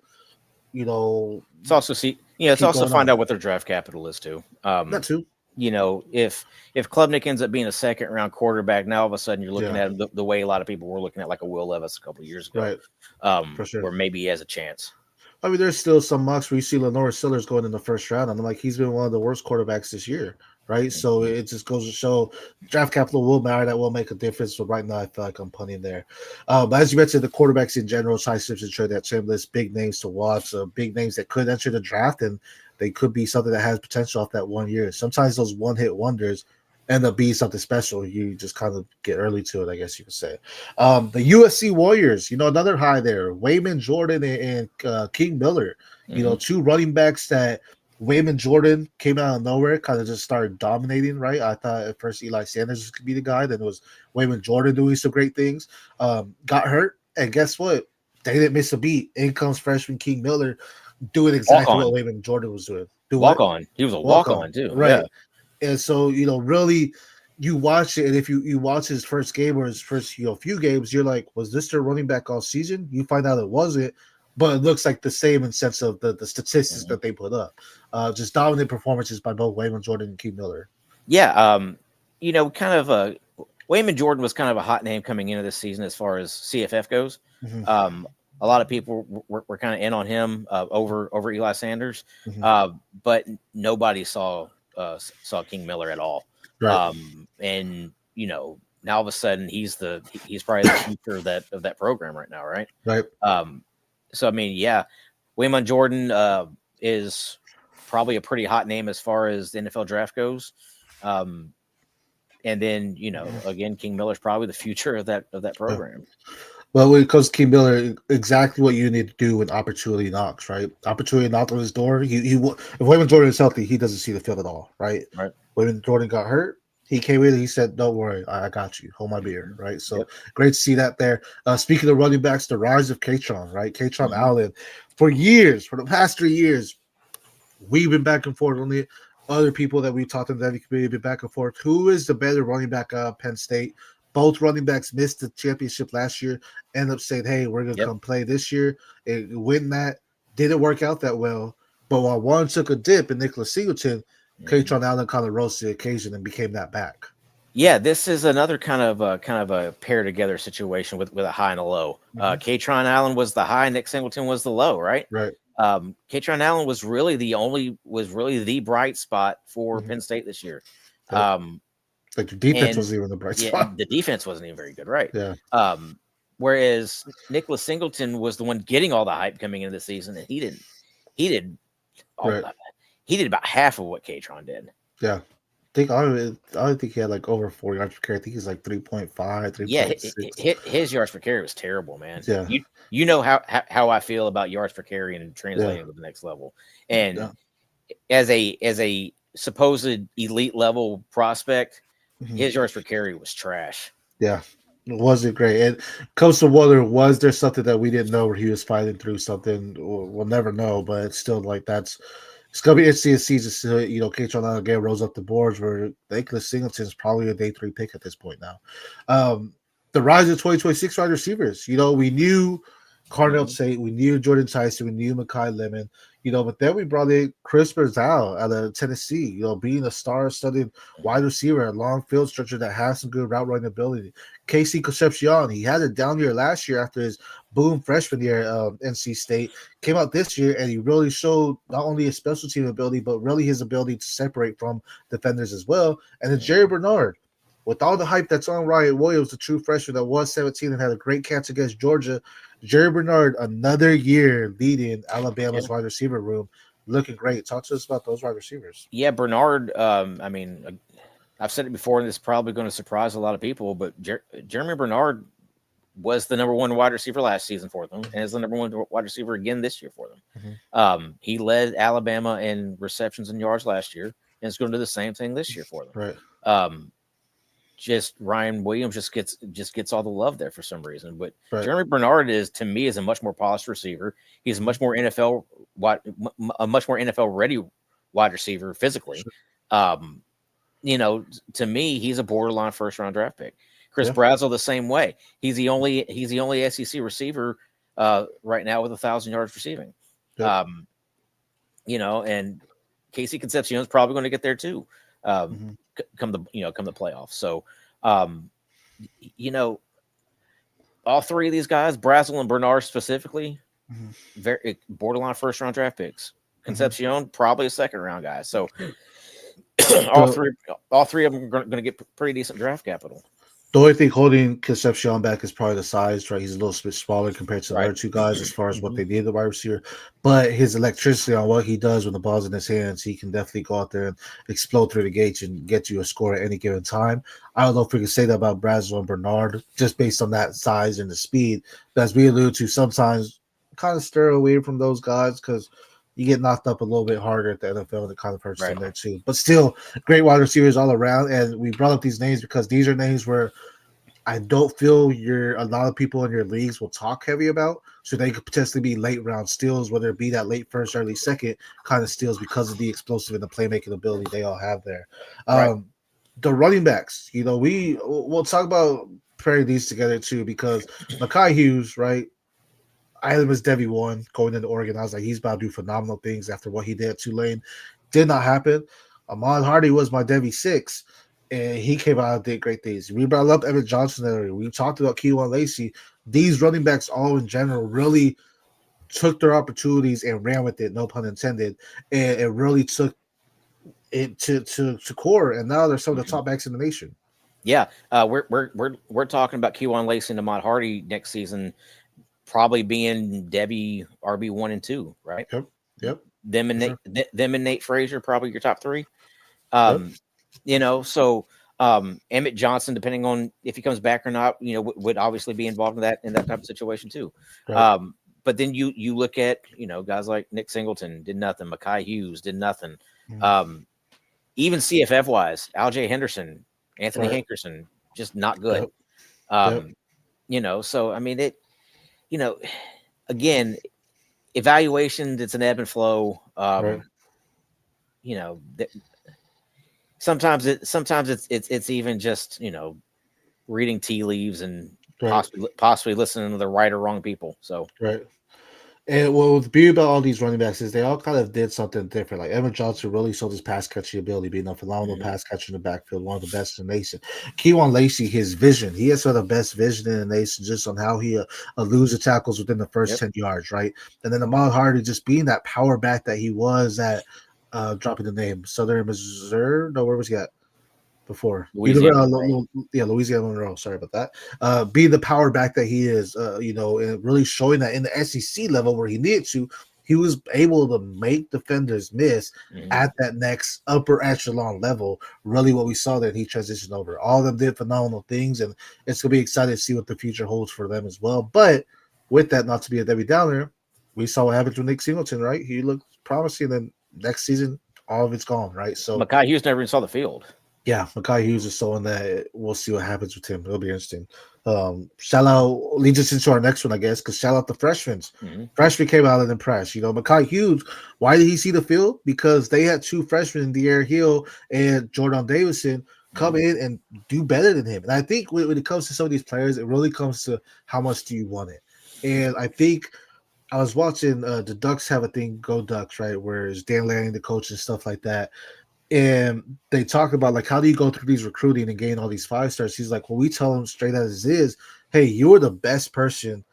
It's also it's also find out what their draft capital is too.
That too.
If Klubnik ends up being a second round quarterback, now all of a sudden you're looking at him the way a lot of people were looking at like a Will Levis a couple of years ago,
right? For sure.
Where maybe he has a chance.
I mean, there's still some mocks where you see Lenore Sillers going in the first round, and I'm like, he's been one of the worst quarterbacks this year, right? So it just goes to show draft capital will matter. That will make a difference. But right now, I feel like I'm punting there. But as you mentioned, the quarterbacks in general, Ty Simpson, Trinidad Chambliss, big names to watch, big names that could enter the draft, and they could be something that has potential off that 1 year. Sometimes those one-hit wonders end up being something special. You just kind of get early to it, I guess you could say. The USC Warriors, another high there. Wayman Jordan and King Miller, two running backs that Wayman Jordan came out of nowhere, kind of just started dominating, right? I thought at first Eli Sanders was going to be the guy. Then it was Wayman Jordan doing some great things. Got hurt, and guess what? They didn't miss a beat. In comes freshman King Miller, doing exactly what Wayman Jordan was doing.
Walk on. He was a walk on too.
Right. Yeah. And so, really, you watch it, and if you watch his first game or his first few games, you're like, was this their running back all season? You find out it wasn't, but it looks like the same in sense of the statistics that they put up. Just dominant performances by both Wayman Jordan and Keith Miller.
Yeah, Wayman Jordan was kind of a hot name coming into this season as far as CFF goes.
Mm-hmm.
A lot of people were kind of in on him over Eli Sanders,
Mm-hmm.
but nobody saw King Miller at all.
Right.
And now all of a sudden he's probably the future of that program right now, right?
Right.
So I mean, yeah, Wayman Jordan is probably a pretty hot name as far as the NFL draft goes. And then again, King Miller's probably the future of that program.
Well, when it comes to Keith Miller, exactly what you need to do when opportunity knocks, right? Opportunity knocked on his door. If Wayman Jordan is healthy, he doesn't see the field at all, right?
Right.
Wayman Jordan got hurt. He came in and he said, "Don't worry, I got you. Hold my beer." Right. So great to see that there. Speaking of running backs, the rise of Katron, right? Katron Allen. For the past 3 years, we've been back and forth on it. Other people that we talked to in the community have been back and forth. Who is the better running back out of Penn State? Both running backs missed the championship last year. End up saying, "Hey, we're gonna come play this year and win that." Didn't work out that well. But while one took a dip in Nicholas Singleton, Katron Allen kind of rose to the occasion and became that back.
Yeah, this is another kind of a pair together situation with a high and a low. Katron Allen was the high, Nick Singleton was the low, right?
Right.
Katron Allen was really the bright spot for Penn State this year.
Like the defense wasn't even the bright spot.
The defense wasn't even very good, right?
Yeah.
Whereas Nicholas Singleton was the one getting all the hype coming into the season, and he did about half of what Katron did.
Yeah. I don't think he had like over 4 yards per carry. I think he's like 3.5, 3.6.
Yeah, his yards per carry was terrible, man.
Yeah.
You know how I feel about yards per carry and translating to the next level. And as a supposed elite level prospect, his yards per carry was trash.
Yeah. It wasn't great. And comes to wonder, was there something that we didn't know where he was fighting through something? We'll never know, but it's still like it's gonna be interesting to see. Just Katron Allen again rose up the boards where Nicholas Singleton's probably a day 3 pick at this point now. The rise of 2026 wide receivers. We knew Cardell Tate, we knew Jordan Tyson, we knew Mekhi Lemon, but then we brought in Chris Brzal out of Tennessee, being a star-studded wide receiver, a long field stretcher that has some good route running ability. Casey Concepcion, he had a down year last year after his boom freshman year at NC State, came out this year, and he really showed not only his special team ability, but really his ability to separate from defenders as well. And then Jerry Bernard, with all the hype that's on Ryan Williams, the true freshman that was 17 and had a great catch against Georgia, Jerry Bernard, another year leading Alabama's wide receiver room, looking great. Talk to us about those wide receivers.
Yeah, Bernard, I mean, I've said it before, and this is probably going to surprise a lot of people, but Jeremy Bernard was the number 1 wide receiver last season for them, and is the number 1 wide receiver again this year for them. He led Alabama in receptions and yards last year, and is going to do the same thing this year for them.
Right.
Just Ryan Williams just gets all the love there for some reason. But Jeremy Bernard to me is a much more polished receiver. He's a much more NFL ready wide receiver physically. To me, he's a borderline first round draft pick. Chris Brazil the same way. He's the only SEC receiver right now with 1,000 yards receiving. And Casey Concepcion is probably going to get there too. Come the playoffs. So, all 3 of these guys, Brazil and Bernard specifically, very borderline first round draft picks. Concepcion probably a second round guy. So, all three of them are going to get pretty decent draft capital.
The only thing holding Concepcion back is probably the size, right? He's a little bit smaller compared to the other 2 guys as far as what they need the wide receiver. But his electricity on what he does when the ball's in his hands, he can definitely go out there and explode through the gates and get you a score at any given time. I don't know if we can say that about Brazil and Bernard, just based on that size and the speed. But as we alluded to, sometimes kind of stir away from those guys because you get knocked up a little bit harder at the NFL, and it kind of hurts them there too. But still, great wide receivers all around. And we brought up these names because these are names where I don't feel a lot of people in your leagues will talk heavy about. So they could potentially be late round steals, whether it be that late first, early second kind of steals because of the explosive and the playmaking ability they all have there. the running backs. We'll talk about pairing these together too because Mekhi Hughes, right? I had him as Devy one going into Oregon. I was like, he's about to do phenomenal things after what he did at Tulane. Did not happen. Ahmad Hardy was my Devy six, and he came out and did great things. We brought up Emmett Johnson earlier. We talked about Kewan Lacey. These running backs, all in general, really took their opportunities and ran with it. No pun intended. And it really took it to core. And now they're some of the top backs in the nation.
Yeah, we're talking about Kewan Lacey and Ahmad Hardy next season, probably being Devy RB 1 and 2, right?
Yep.
Them and
Sure.
Nate Frazier, probably your top 3.
Yep.
So Emmett Johnson, depending on if he comes back or not, would obviously be involved in that type of situation too.
Right.
But then you look at guys like Nick Singleton did nothing, Mekhi Hughes did nothing.
Mm-hmm.
Even CFF wise, Al-J Henderson, Anthony
Right.
Hankerson, just not good.
Yep.
So I mean again, evaluation, it's an ebb and flow.
Right.
Sometimes it's even just reading tea leaves and
Right.
possibly listening to the right or wrong people. So
Right. And what was beauty about all these running backs is they all kind of did something different. Like Emmett Johnson really showed his pass catching ability, being a phenomenal pass catcher in the backfield, one of the best in the nation. Kewan Lacey, his vision, he has some of the best vision in the nation just on how he eludes the tackles within the first 10 yards, right? And then Ahmad Hardy just being that power back that he was at, dropping the name, Southern Missouri. No, where was he at? Before
Louisiana,
Louisiana Monroe. Sorry about that. Being the power back that he is, and really showing that in the SEC level where he needed to, he was able to make defenders miss at that next upper echelon level. Really, what we saw that he transitioned over. All of them did phenomenal things, and it's gonna be exciting to see what the future holds for them as well. But with that, not to be a Debbie Downer, we saw what happened with Nick Singleton, right? He looked promising, and next season, all of it's gone, right? So
Mekhi Hughes never even saw the field.
yeah, Mekhi Hughes is someone that we'll see what happens with him. It'll be interesting. Shout out leads us into our next one, I guess, because shout out the freshmen. Freshmen came out and impressed. Mekhi Hughes, why did he see the field? Because they had two freshmen, De'Aaron Hill and Jordan Davison, come in and do better than him. And I think when it comes to some of these players, it really comes to how much do you want it. And I think I was watching the Ducks have a thing, Go Ducks, right, where it's Dan Lanning, the coach, and stuff like that. And they talk about like how do you go through these recruiting and gain all these 5 stars. He's like, well, we tell them straight as it is, hey, you're the best person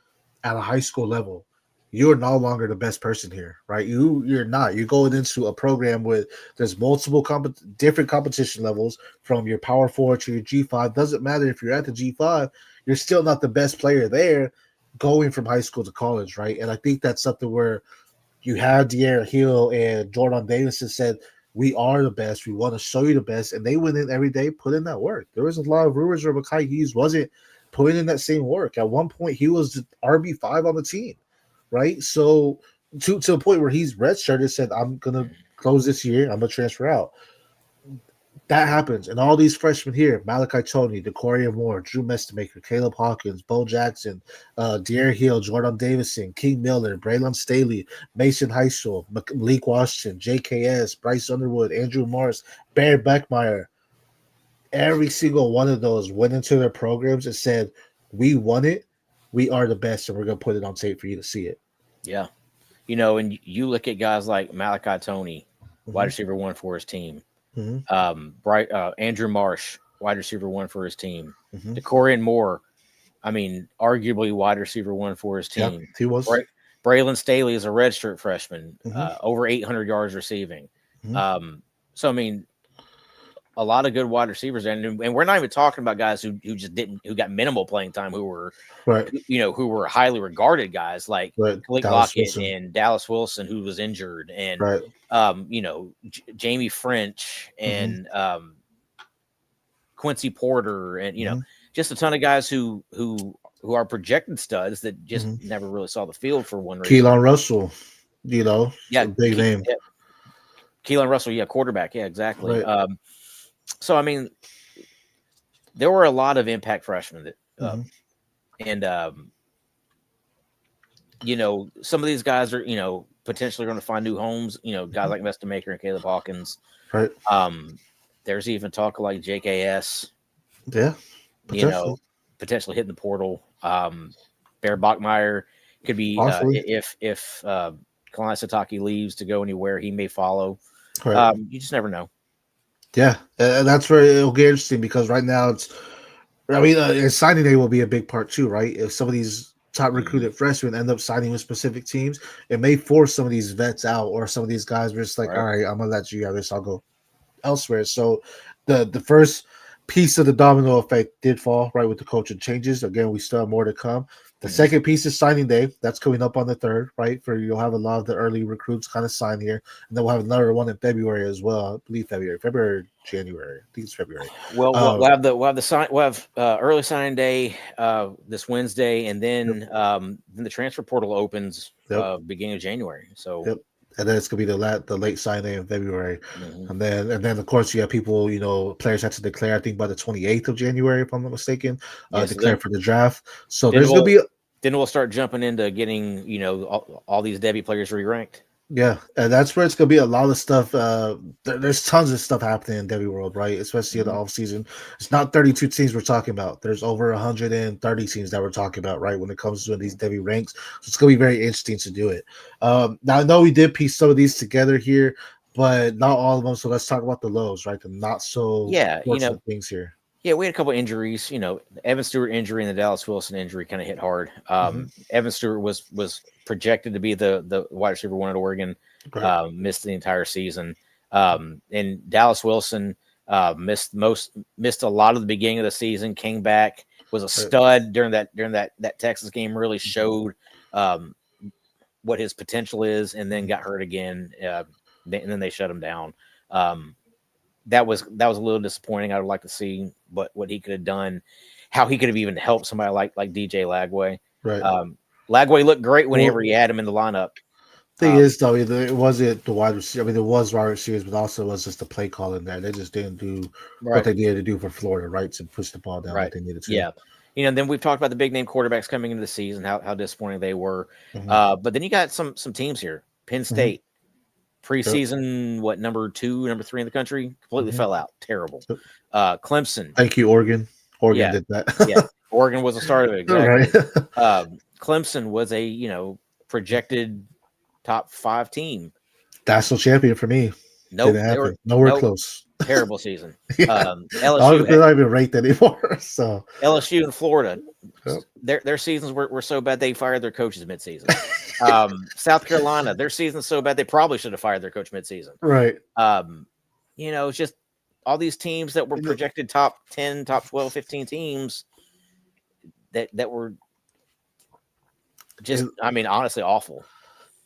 at a high school level. You're no longer the best person here, right? You're not. You're going into a program with there's multiple different competition levels from your power 4 to your G5. Doesn't matter if you're at the G5, you're still not the best player there going from high school to college, right? And I think that's something where you have De'Aaron Hill and Jordan Davison said, we are the best. We want to show you the best. And they went in every day, put in that work. There was a lot of rumors where Mekhi Hughes wasn't putting in that same work. At one point, he was the RB5 on the team, right? So to the point where he's redshirted, said, I'm going to close this year. I'm going to transfer out. That happens. And all these freshmen here, Malachi Tony, Decoria Moore, Drew Mestamaker, Caleb Hawkins, Bo Jackson, De'Aaron Hill, Jordan Davison, King Miller, Braylon Staley, Mason Heisel, Malik Washington, JKS, Bryce Underwood, Andrew Morris, Barry Beckmeyer. Every single one of those went into their programs and said, we won it. We are the best, and we're going to put it on tape for you to see it.
Yeah. And you look at guys like Malachi Tony, wide receiver 1 for his team. Andrew Marsh, wide receiver 1 for his team. Decorian Moore, I mean, arguably wide receiver 1 for his team.
Yeah, he was.
Braylon Staley is a redshirt freshman, over 800 yards receiving. So I mean, a lot of good wide receivers, and we're not even talking about guys who got minimal playing time, who were who were highly regarded guys like Khalid Lockett and Dallas Wilson, who was injured, and Jamie French and Quincy Porter, and just a ton of guys who are projected studs that just never really saw the field for one reason.
Keelan Russell, big name.
Yeah. Keelan Russell, quarterback, exactly.
Right.
So I mean, there were a lot of impact freshmen that, and some of these guys are potentially going to find new homes. Guys like Mestamaker and Caleb Hawkins,
right?
There's even talk of like JKS,
Yeah,
you
potentially.
know, potentially hitting the portal. Bear Bachmeyer could be
Possibly.
if Kalani Sitake leaves to go anywhere, he may follow.
Right.
You just never know.
Yeah, and that's where it'll get interesting because right now it's. I mean, signing day will be a big part too, right? If some of these top
Mhm.
recruited freshmen end up signing with specific teams, it may force some of these vets out, or some of these guys were just like,
Right.
all right, I'm gonna let you have this. I'll go elsewhere. So the first piece of the domino effect did fall right with the coaching changes. Again, we still have more to come. The
Mhm.
second piece is signing day. That's coming up on the 3rd, right? For you'll have a lot of the early recruits kind of sign here, and then we'll have another one in February as well. I believe February, or January. I think it's February.
Well,
Um,
we'll have the sign we'll have early signing day this Wednesday, and
yep,
then the transfer portal opens
yep,
beginning of January. So
yep. And then it's gonna be the late sign day in February,
mhm.
and then of course you have people, players have to declare. I think by the 28th of January, if I'm not mistaken,
Yeah, so
declare for the draft. So
then
there's gonna
we'll
be
then we'll start jumping into getting all these Debbie players re-ranked.
Yeah, and that's where it's gonna be a lot of stuff. There's tons of stuff happening in Devy World, right? Especially in the
Mhm.
off season. It's not 32 teams we're talking about. There's over 130 teams that we're talking about, right? When it comes to these Devy ranks, so it's gonna be very interesting to do it. Now I know we did piece some of these together here, but not all of them. So let's talk about the lows, right? The not so
Yeah,
fortunate things here.
yeah, we had a couple injuries. The Evan Stewart injury and the Dallas Wilson injury kind of hit hard.
Hmm.
Evan Stewart was projected to be the wide receiver one at Oregon,
Right.
missed the entire season. And Dallas Wilson missed a lot of the beginning of the season. Came back, was a
Right.
stud during that Texas game. Really showed um, what his potential is, and then got hurt again. And then they shut him down. Um, that was a little disappointing. I would like to see what he could have done, how he could have even helped somebody like DJ Lagway.
Right.
Lagway looked great
Well,
whenever he had him in the lineup.
thing is, though, it wasn't the wide receiver. I mean, there was wide receivers, but also it was just the play calling there. They just didn't do what
Right,
they needed to do for Florida, right? To push the ball down like
right,
they needed to.
yeah. Then we've talked about the big name quarterbacks coming into the season, how disappointing they were.
Hmm.
But then you got some teams here. Penn
Hmm.
State preseason, what, number 2, number 3 in the country, completely
Hmm.
fell out. Terrible. Clemson,
Thank you, Oregon. Oregon
yeah,
did that.
yeah. Oregon was a start of it,
Right.
exactly. Clemson was a projected top 5 team.
National champion for me.
Nope,
Didn't
they were
happen. Nowhere
nope,
close.
terrible season.
Yeah.
LSU
They're not even ranked anymore. So,
LSU and Florida,
yep.
their seasons were so bad they fired their coaches midseason. South Carolina, their season's so bad they probably should have fired their coach midseason.
Right.
It's just all these teams that were projected top 10, top 12, 15 teams that were just, I mean, honestly awful.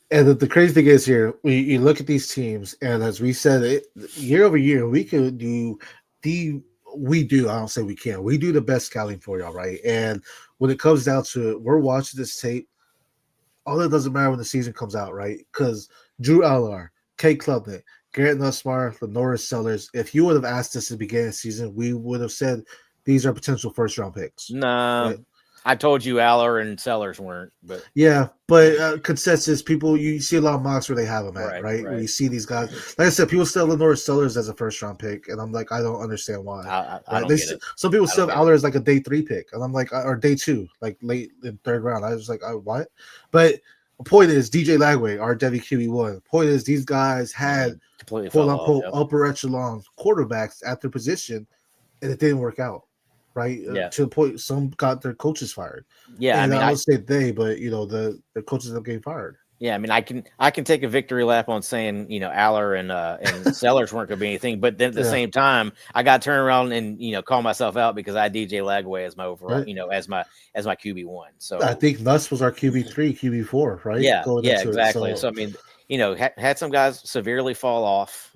And the crazy thing is here, you look at these teams, and as we said, year over year, we could do I don't say we can. We do the best scouting for y'all, right? And when it comes down to it, we're watching this tape. All that doesn't matter when the season comes out, right? Because Drew Allar, Kate Klubnik, Garrett Nussmeier, Lenora Sellers, if you would have asked us at the beginning of the season, we would have said these are potential first round picks.
Nah,
Right?
I told you Aller and Sellers weren't, but
Yeah, but consensus, people, you see a lot of mocks where they have them at, right? Where
right.
you see these guys. Like I said, people still have Lenora Sellers as a first round pick, and I'm like, I don't understand why.
I don't get it.
Some people
I
still
don't
have
get
Aller as like a day 3 pick, and I'm like, or day 2, like late in 3rd round. I was like, what? But the point is, DJ Lagway, our Devy QB1. Point is, these guys had
completely
quote
fell
unquote
off.
upper echelon quarterbacks at their position, and it didn't work out. Right.
Yeah.
To the point, some got their coaches fired.
Yeah.
And
I mean,
I would say they, but the coaches end up getting fired.
yeah. I mean, I can take a victory lap on saying, Aller and Sellers weren't going to be anything. But then at the same time, I got to turn around and, call myself out because I had DJ Lagway as my overall,
Right.
as my QB1. So
I think Nuss was our QB3, QB4, right?
yeah.
Going
Yeah,
into
exactly.
it.
So, I mean, had some guys severely fall off,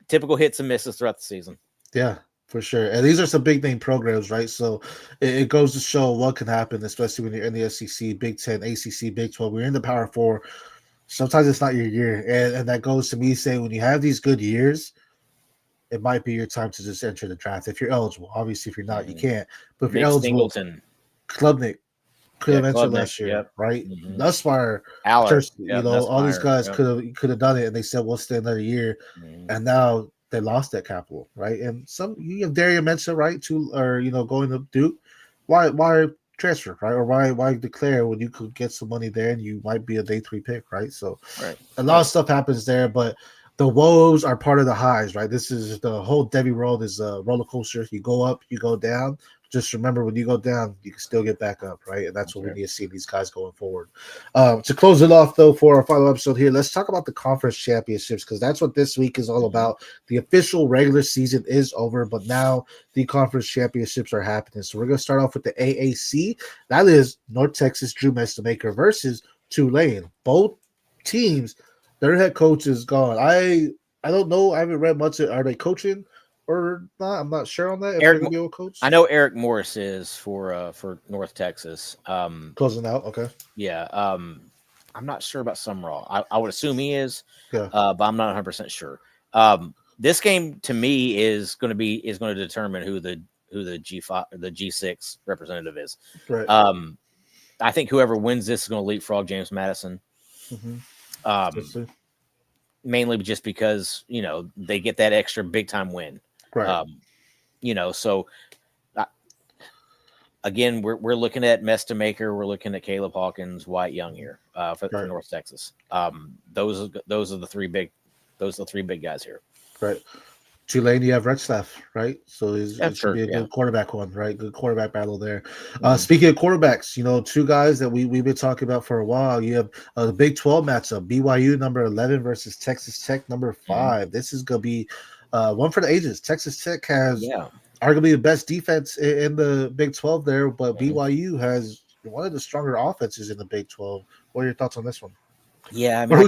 typical hits and misses throughout the season.
Yeah, for sure. And these are some big name programs, right? So it goes to show what can happen, especially when you're in the SEC, Big 10, ACC, Big 12. We're in the Power 4. Sometimes it's not your year. And that goes to me saying when you have these good years, it might be your time to just enter the draft if you're eligible. Obviously, if you're not, you can't. But if
Nick
you're eligible,
Singleton.
Klubnik could have entered
Klubnik,
last year,
yep.
right?
Mhm.
Nussmeier,
Aller,
all these guys
yep.
could have done it, and they said we'll stay another year.
Mhm.
And now they lost that capital, right? And some you have Daria Mensa, right, to or going to Duke. Why transfer, right? Or why declare when you could get some money there and you might be a day 3 pick, right? So
Right.
a lot of stuff happens there, but the woes are part of the highs, right? This is the whole Devy world is a roller coaster. You go up, you go down. Just remember, when you go down, you can still get back up, right? And that's what we need to see these guys going forward. To close it off, though, for our final episode here, let's talk about the conference championships, because that's what this week is all about. The official regular season is over, but now the conference championships are happening. So we're going to start off with the AAC. That is North Texas Drew Mestamaker versus Tulane. Both teams, their head coach is gone. I don't know. I haven't read much. Are they coaching or not? I'm not sure on that. If they're going to be able to coach.
I know Eric Morris is for North Texas.
Closing out. Okay.
Yeah. I'm not sure about Sumrall. I would assume he is.
Yeah.
But I'm not 100% sure. This game to me is going to determine who the G5 or the G6 representative is.
Right.
I think whoever wins this is going to leapfrog James Madison. Mainly just because they get that extra big time win.
Right.
So again, we're looking at Mestamaker, we're looking at Caleb Hawkins, Wyatt Young here for North Texas. Those are the three big guys here.
Right. Tulane, you have Retzlaff, right? So it should be a good quarterback one, right? Good quarterback battle there. Speaking of quarterbacks, two guys that we've been talking about for a while. You have the Big 12 matchup, BYU number 11 versus Texas Tech number 5. This is going to be one for the ages. Texas Tech has arguably the best defense in the Big 12 there, but BYU has one of the stronger offenses in the Big 12. What are your thoughts on this one?
Yeah.
Before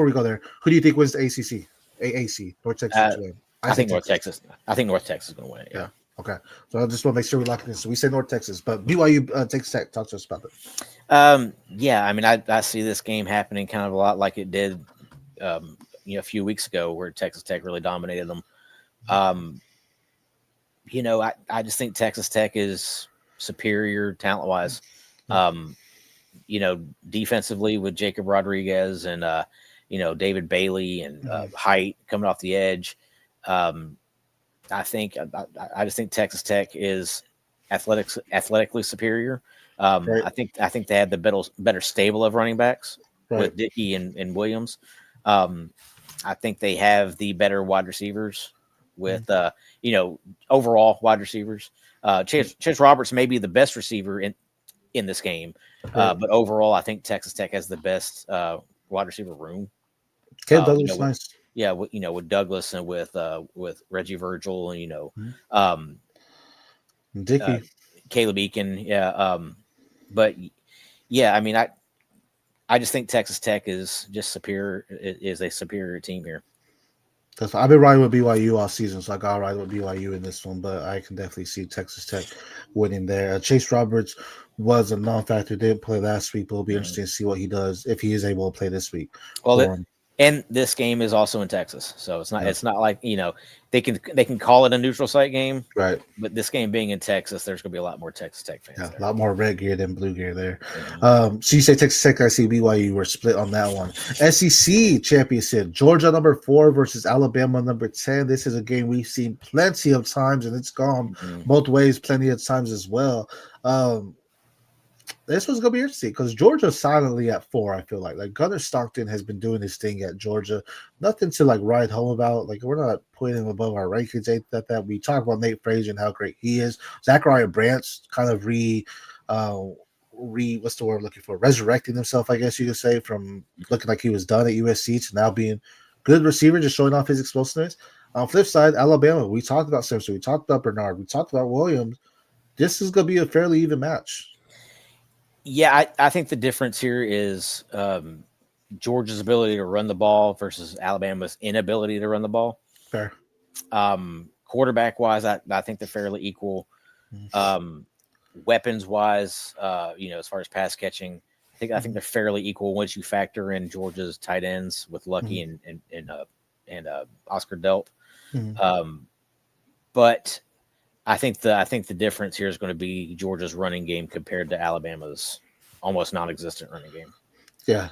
we go there, who do you think wins the ACC? AAC, North Texas.
I think North Texas is going to win it. Yeah.
Okay. So I just want to make sure we lock it in. So we say North Texas, but BYU Texas Tech. Talk to us about that.
Yeah. I mean, I see this game happening kind of a lot like it did, a few weeks ago, where Texas Tech really dominated them. I just think Texas Tech is superior talent wise. Defensively with Jacob Rodriguez and David Bailey and Height coming off the edge. I just think Texas Tech is athletically superior. I think they have the better stable of running backs with Dickey and Williams. I think they have the better wide receivers with overall wide receivers. Chance Roberts may be the best receiver in this game, but overall I think Texas Tech has the best wide receiver room.
Douglas, nice.
Yeah, with Douglas and with Reggie Virgil and
Dickey,
Caleb Eakin, but yeah, I mean, I just think Texas Tech is just superior. Is a superior team here.
I've been riding with BYU all season, so I got to ride with BYU in this one. But I can definitely see Texas Tech winning there. Chase Roberts was a non-factor; didn't play last week, but it'll be interesting to see what he does if he is able to play this week.
Well, and this game is also in Texas, so it's not like they can call it a neutral site game,
right?
But this game being in Texas, there's going to be a lot more Texas Tech fans.
Yeah, a lot more red gear than blue gear there. So you say Texas Tech, I see BYU. We're split on that one. SEC championship: Georgia number 4 versus Alabama number 10. This is a game we've seen plenty of times, and it's gone both ways plenty of times as well. This was gonna be interesting because Georgia's silently at 4. I feel like Gunnar Stockton has been doing his thing at Georgia. Nothing to write home about. We're not putting him above our rankings. That we talk about Nate Frazier and how great he is. Zachariah Branch kind of what's the word I'm looking for? Resurrecting himself, I guess you could say, from looking like he was done at USC to now being good receiver, just showing off his explosiveness. On the flip side, Alabama. We talked about Simpson. We talked about Bernard. We talked about Williams. This is gonna be a fairly even match.
Yeah, I think the difference here is Georgia's ability to run the ball versus Alabama's inability to run the ball.
Fair.
Quarterback wise, I think they're fairly equal. Weapons wise, as far as pass catching, I think they're fairly equal once you factor in Georgia's tight ends with Lucky and Oscar Delp. But I think the difference here is going to be Georgia's running game compared to Alabama's almost non-existent running game.
Yeah,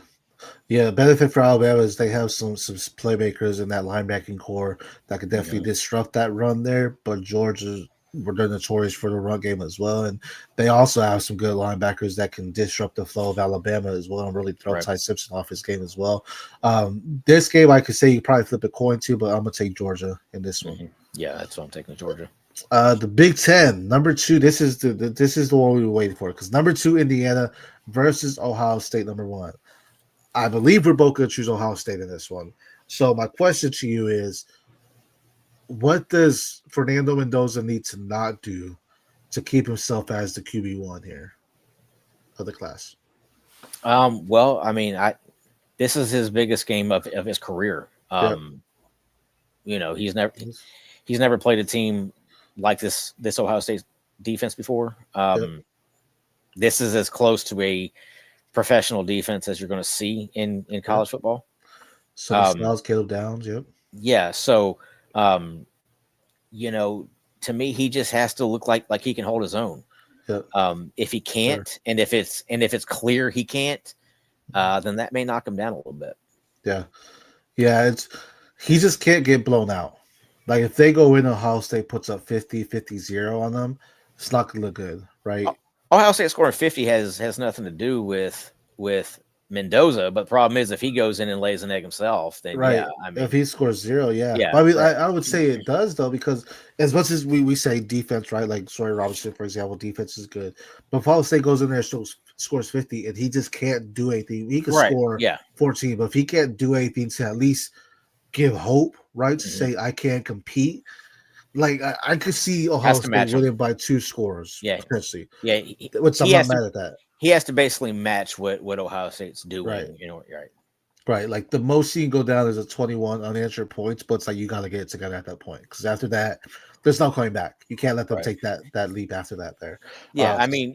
Yeah, the benefit for Alabama is they have some playmakers in that linebacking core that could definitely
Mhm.
disrupt that run there. But Georgia, they're notorious for the run game as well, and they also have some good linebackers that can disrupt the flow of Alabama as well and really throw
Right.
Ty Simpson off his game as well. This game, I could say you probably flip a coin to, but I'm gonna take Georgia in this one.
Yeah, that's what I'm taking Georgia.
The Big Ten, number 2. This is the one we were waiting for because number 2 Indiana versus Ohio State, number 1. I believe we're both going to choose Ohio State in this one. So my question to you is, what does Fernando Mendoza need to not do to keep himself as the QB1 here of the class?
Well, I mean, this is his biggest game of his career.
Yep.
He's never played a team like this Ohio State defense before. This is as close to a professional defense as you're going to see in college football.
So Styles, Caleb Downs, yep.
Yeah. So, to me, he just has to look like he can hold his own.
Yep.
If he can't, and if it's clear he can't, then that may knock him down a little bit.
Yeah. He just can't get blown out. Like if they go in, Ohio State puts up 50-0 on them, it's not gonna look good, right?
Ohio State scoring 50 has nothing to do with Mendoza, but the problem is if he goes in and lays an egg himself, then
right.
Yeah, I mean,
if he scores 0, yeah.
Yeah,
I mean,
right.
I would say it does though, because as much as we say defense, right? Like Sawyer Robinson, for example, defense is good, but if Ohio State goes in there and scores 50, and he just can't do anything. He could score 14, but if he can't do anything to at least give hope, right? To say I can't compete. Like I could see Ohio State winning by 2 scores, potentially.
Yeah,
which I'm not mad at that.
He has to basically match what Ohio State's doing.
Right. Right. Like the most he can go down is a 21 unanswered points, but it's like you got to get it together at that point because after that, there's no coming back. You can't let them take that leap after that. There.
Yeah, I mean,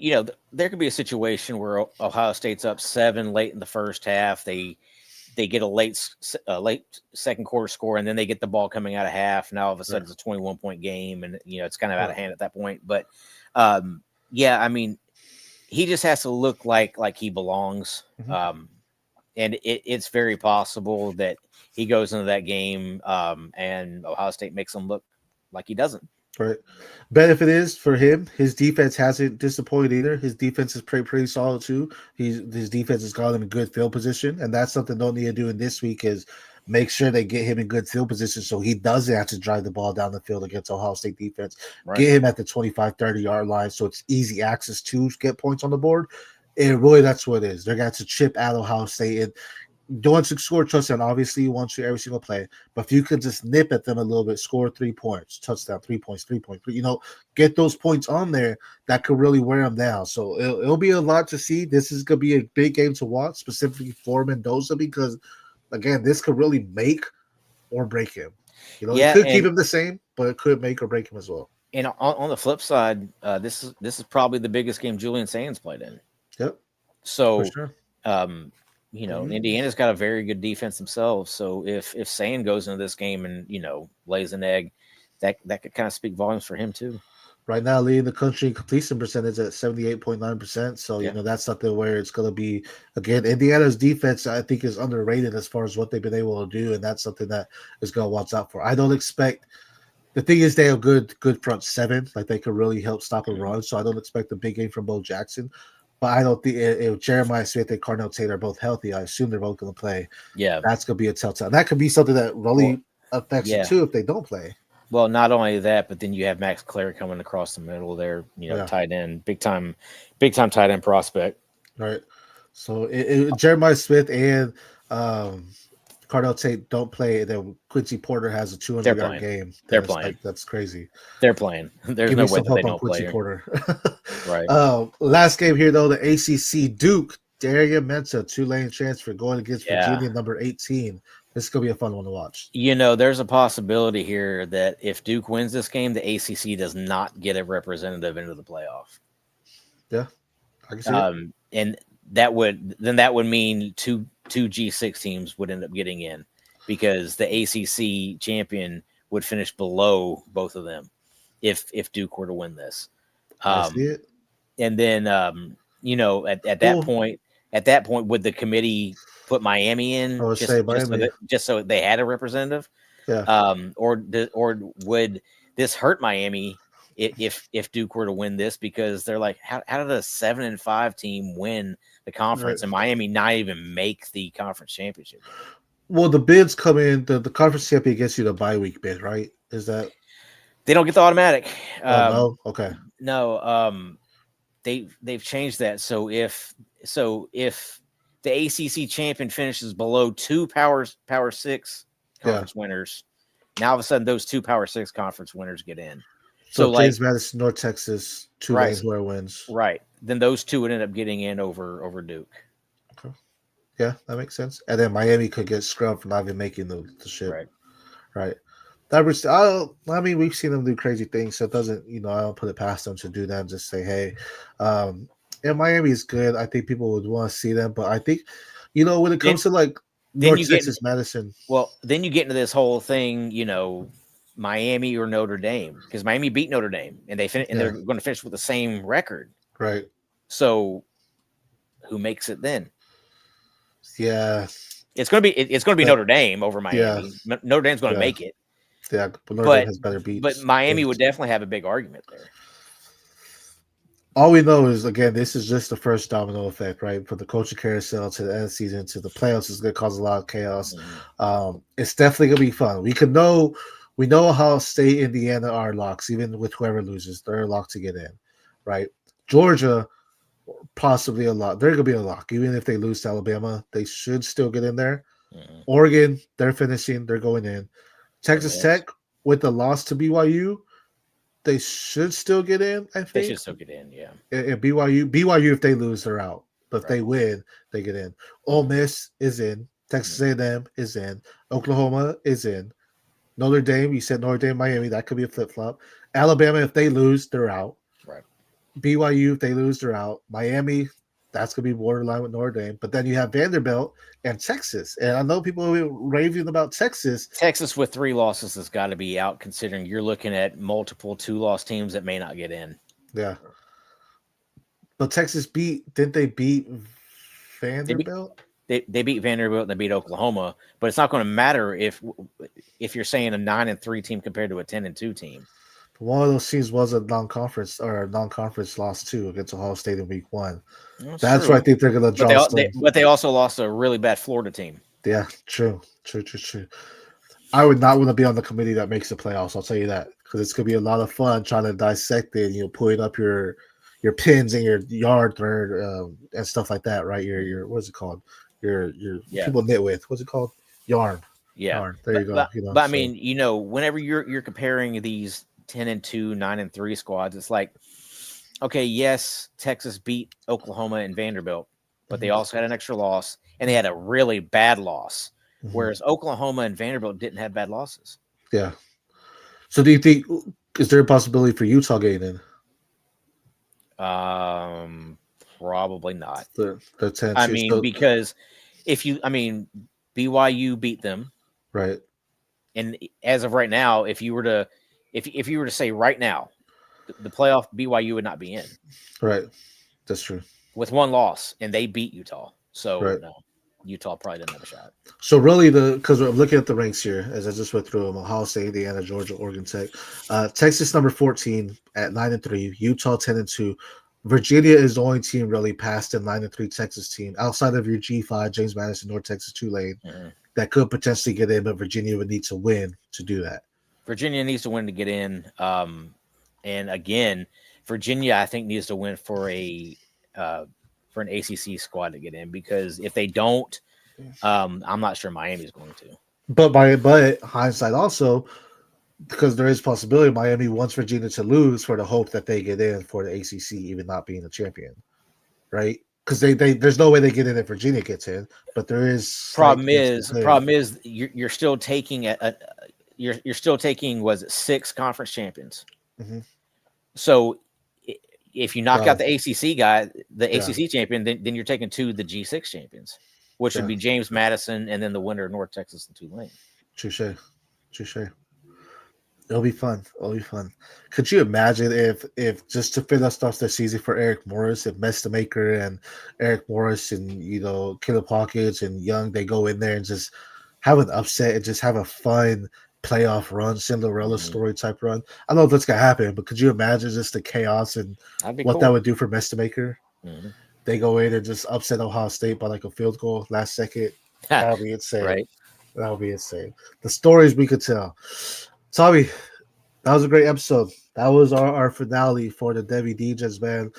there could be a situation where Ohio State's up 7 late in the first half. They get a late second quarter score, and then they get the ball coming out of half. Now all of a sudden it's a 21-point game, and it's kind of out of hand at that point. But yeah, I mean, he just has to look like he belongs. And it's very possible that he goes into that game and Ohio State makes him look like he doesn't.
Right. Benefit is for him, his defense hasn't disappointed either. His defense is pretty solid too. His defense has got him in good field position, and that's something they'll need to do in this week is make sure they get him in good field position so he doesn't have to drive the ball down the field against Ohio State defense. Right. Get him at the 25-30 yard line so it's easy access to get points on the board. And really, that's what it is. They're going to chip at Ohio State. And don't want to score a touchdown. Obviously, you want to every single play. But if you could just nip at them a little bit, score 3 points, touchdown, 3 points, 3 points, get those points on there, that could really wear them down. So it'll be a lot to see. This is going to be a big game to watch, specifically for Mendoza, because, again, this could really make or break him. It could keep him the same, but it could make or break him as well.
And on the flip side, this is probably the biggest game Julian Sands played in.
Yep.
So,
for sure.
Indiana's got a very good defense themselves. So if Sand goes into this game and lays an egg, that could kind of speak volumes for him too.
Right now, leading the country in completion percentage at 78.9%. So that's something where it's going to be, again, Indiana's defense I think is underrated as far as what they've been able to do, and that's something that is going to watch out for. I don't expect. The thing is, they have good front seven, like they could really help stop a run. So I don't expect a big game from Bo Jackson. But I don't think if Jeremiah Smith and Cardell Tate are both healthy, I assume they're both going to play. Yeah, that's going to be a telltale. That could be something that really affects you too if they don't play.
Well, not only that, but then you have Max Clary coming across the middle there. Tight end, big time tight end prospect.
Right. So Jeremiah Smith and Cardell Tate don't play. Then Quincy Porter has a 200-yard game.
They're playing.
That's crazy.
They're playing. There's no way that they don't play.
Porter.
Right.
Last game here though, the ACC Duke Darian Mensah, Tulane transfer going against Virginia, number 18. This is gonna be a fun one to watch.
There's a possibility here that if Duke wins this game, the ACC does not get a representative into the playoff.
Yeah, I can see it.
And that would mean two G6 teams would end up getting in because the ACC champion would finish below both of them if Duke were to win this.
I see it.
And then at that point, would the committee put Miami in
I would say Miami.
just so they had a representative?
Yeah.
Or would this hurt Miami if Duke were to win this, because they're like, how did a 7-5 team win the conference and Miami not even make the conference championship game?
Well, the bids come in. The conference champion gets you the bye week bid, right? Is that
They don't get the automatic.
no? Okay.
No. They've changed that. So if the ACC champion finishes below 2 Power 6 conference winners, now all of a sudden those 2 Power 6 conference winners get in.
So James Madison, North Texas, Tulane, whoever wins.
Right. Then those 2 would end up getting in over Duke.
Okay. Yeah, that makes sense. And then Miami could get scrubbed for not even making the ship. Right. That was, I mean, we've seen them do crazy things, so it doesn't, I don't put it past them to do that and just say, hey, and Miami is good. I think people would want to see them, but I think, when it comes to like North Texas, Madison.
Well, then you get into this whole thing, Miami or Notre Dame, because Miami beat Notre Dame and they're going to finish with the same record.
Right.
So who makes it then?
Yeah.
It's going to be Notre Dame over Miami. Yeah. Notre Dame's going to make it.
Yeah, but Notre Dame has better beats.
But Miami would definitely have a big argument there.
All we know is, again, this is just the first domino effect, right? From the coaching carousel to the end of the season to the playoffs is going to cause a lot of chaos. Mm-hmm. It's definitely going to be fun. We know how State, Indiana are locks, even with whoever loses, they're a lock to get in, right? Georgia, possibly a lock. They're going to be a lock. Even if they lose to Alabama, they should still get in there. Mm-hmm. Oregon, they're finishing. They're going in. Texas Tech, with the loss to BYU, they should still get in, I think.
They should still get in, yeah.
And BYU, if they lose, they're out. But if they win, they get in. Ole Miss is in. Texas A&M is in. Oklahoma is in. Notre Dame, you said Notre Dame, Miami, that could be a flip-flop. Alabama, if they lose, they're out.
Right.
BYU, if they lose, they're out. Miami, that's going to be borderline with Notre Dame. But then you have Vanderbilt and Texas. And I know people are raving about Texas.
Texas with 3 losses has got to be out, considering you're looking at multiple 2-loss teams that may not get in.
Yeah. But Texas didn't they beat Vanderbilt?
They beat Vanderbilt and they beat Oklahoma. But it's not going to matter if you're saying a 9-3 team compared to a 10-2 team.
One of those teams was a non-conference loss too against Ohio State in week 1. That's why I think they're going to draw.
But they also lost a really bad Florida team.
Yeah, true. I would not want to be on the committee that makes the playoffs. I'll tell you that, because it's going to be a lot of fun trying to dissect it. Putting up your pins in your yard third and stuff like that, right? Your what's it called? Your people knit with. What's it called? Yarn.
Yeah.
Yarn. There you go.
But I mean, whenever you're comparing these 10-2, 9-3 squads, it's like, okay, yes, Texas beat Oklahoma and Vanderbilt, but they also had an extra loss, and they had a really bad loss, whereas Oklahoma and Vanderbilt didn't have bad losses.
Yeah. So do you think, is there a possibility for Utah getting in?
Probably not.
The 10-2.
I mean, because BYU beat them.
Right.
And as of right now, if you were to say right now, the playoff, BYU would not be in.
Right. That's true.
With 1 loss, and they beat Utah. So no, Utah probably doesn't have a shot.
So really, because we're looking at the ranks here, as I just went through them: Ohio State, Indiana, Georgia, Oregon Tech, Texas number 14 at 9-3, Utah 10-2. Virginia is the only team really past the 9-3 Texas team outside of your G5, James Madison, North Texas, Tulane, that could potentially get in, but Virginia would need to win to do that.
Virginia needs to win to get in. And again, Virginia, I think, needs to win for an ACC squad to get in, because if they don't, I'm not sure Miami's going to.
But hindsight also, because there is possibility Miami wants Virginia to lose for the hope that they get in for the ACC, even not being a champion, right? Because there's no way they get in if Virginia gets in, but there is.
Problem is you're still taking you're still taking, was it 6 conference champions?
Mm-hmm.
So if you knock out the ACC guy, the ACC champion, then you're taking 2 of the G6 champions, which would be James Madison and then the winner of North Texas and Tulane.
Touche. It'll be fun. It'll be fun. Could you imagine if just to finish off the season for Eric Morris, if Maker and Eric Morris and Killer Pockets and Young, they go in there and just have an upset and just have a fun playoff run, Cinderella story type run. I don't know if that's gonna happen, but could you imagine just the chaos and
That'd be
what
cool.
that would do for Maker?
Mhm.
They go in and just upset Ohio State by like a field goal last second. That would be insane.
Right.
That would be insane. The stories we could tell. Tommy, that was a great episode. That was our finale for the Devy Degens, man.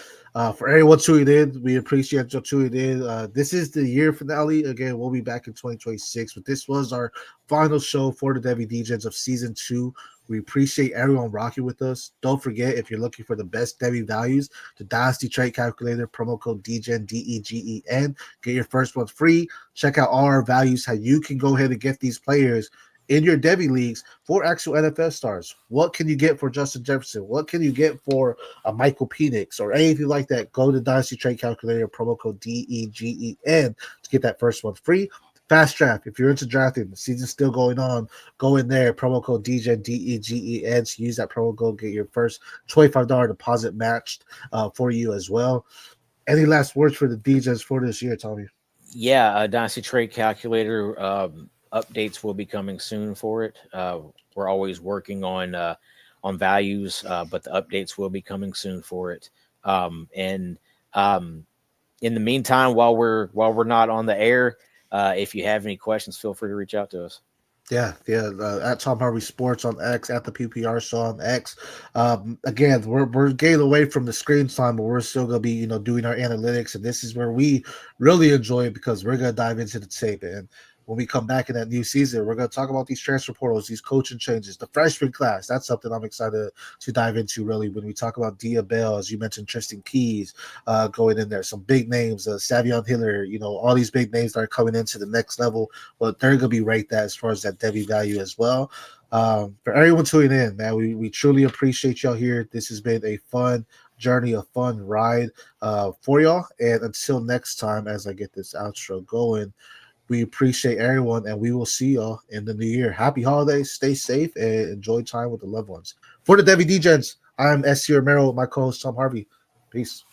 For everyone tuning in, we appreciate you tuning in. This is the year finale. Again, we'll be back in 2026, but this was our final show for the Devy Degens of season 2. We appreciate everyone rocking with us. Don't forget, if you're looking for the best Devy values, the Dynasty Trade Calculator, promo code DGEN, DEGEN. Get your first one free. Check out all our values, how you can go ahead and get these players in your Devy leagues for actual NFL stars. What can you get for Justin Jefferson? What can you get for a Michael Penix or anything like that? Go to Dynasty Trade Calculator, promo code DEGEN to get that first one free. Fast draft. If you're into drafting, the season's still going on. Go in there, promo code DGEN, DEGEN. So use that promo code, get your first $25 deposit matched for you as well. Any last words for the DJs for this year, Tommy?
Yeah, Dynasty Trade Calculator updates will be coming soon for it. We're always working on values, but the updates will be coming soon for it. In the meantime, while we're not on the air, if you have any questions, feel free to reach out to us.
Yeah. At Tom Harvey Sports on X, at the PPR Show on X. Again, we're getting away from the screen time, but we're still gonna be doing our analytics, and this is where we really enjoy it because we're gonna dive into the tape. And when we come back in that new season, we're gonna talk about these transfer portals, these coaching changes, the freshman class. That's something I'm excited to dive into. Really, when we talk about Dia Bell, as you mentioned, Tristan Keys going in there, some big names, Savion Hiller, all these big names that are coming into the next level. But they're gonna be ranked that as far as that Devy value as well. For everyone tuning in, man, we truly appreciate y'all here. This has been a fun journey, a fun ride for y'all. And until next time, as I get this outro going, we appreciate everyone, and we will see y'all in the new year. Happy holidays, stay safe, and enjoy time with the loved ones. For the Devy Degens, I'm S.C. Romero with my co-host Tom Harvey. Peace.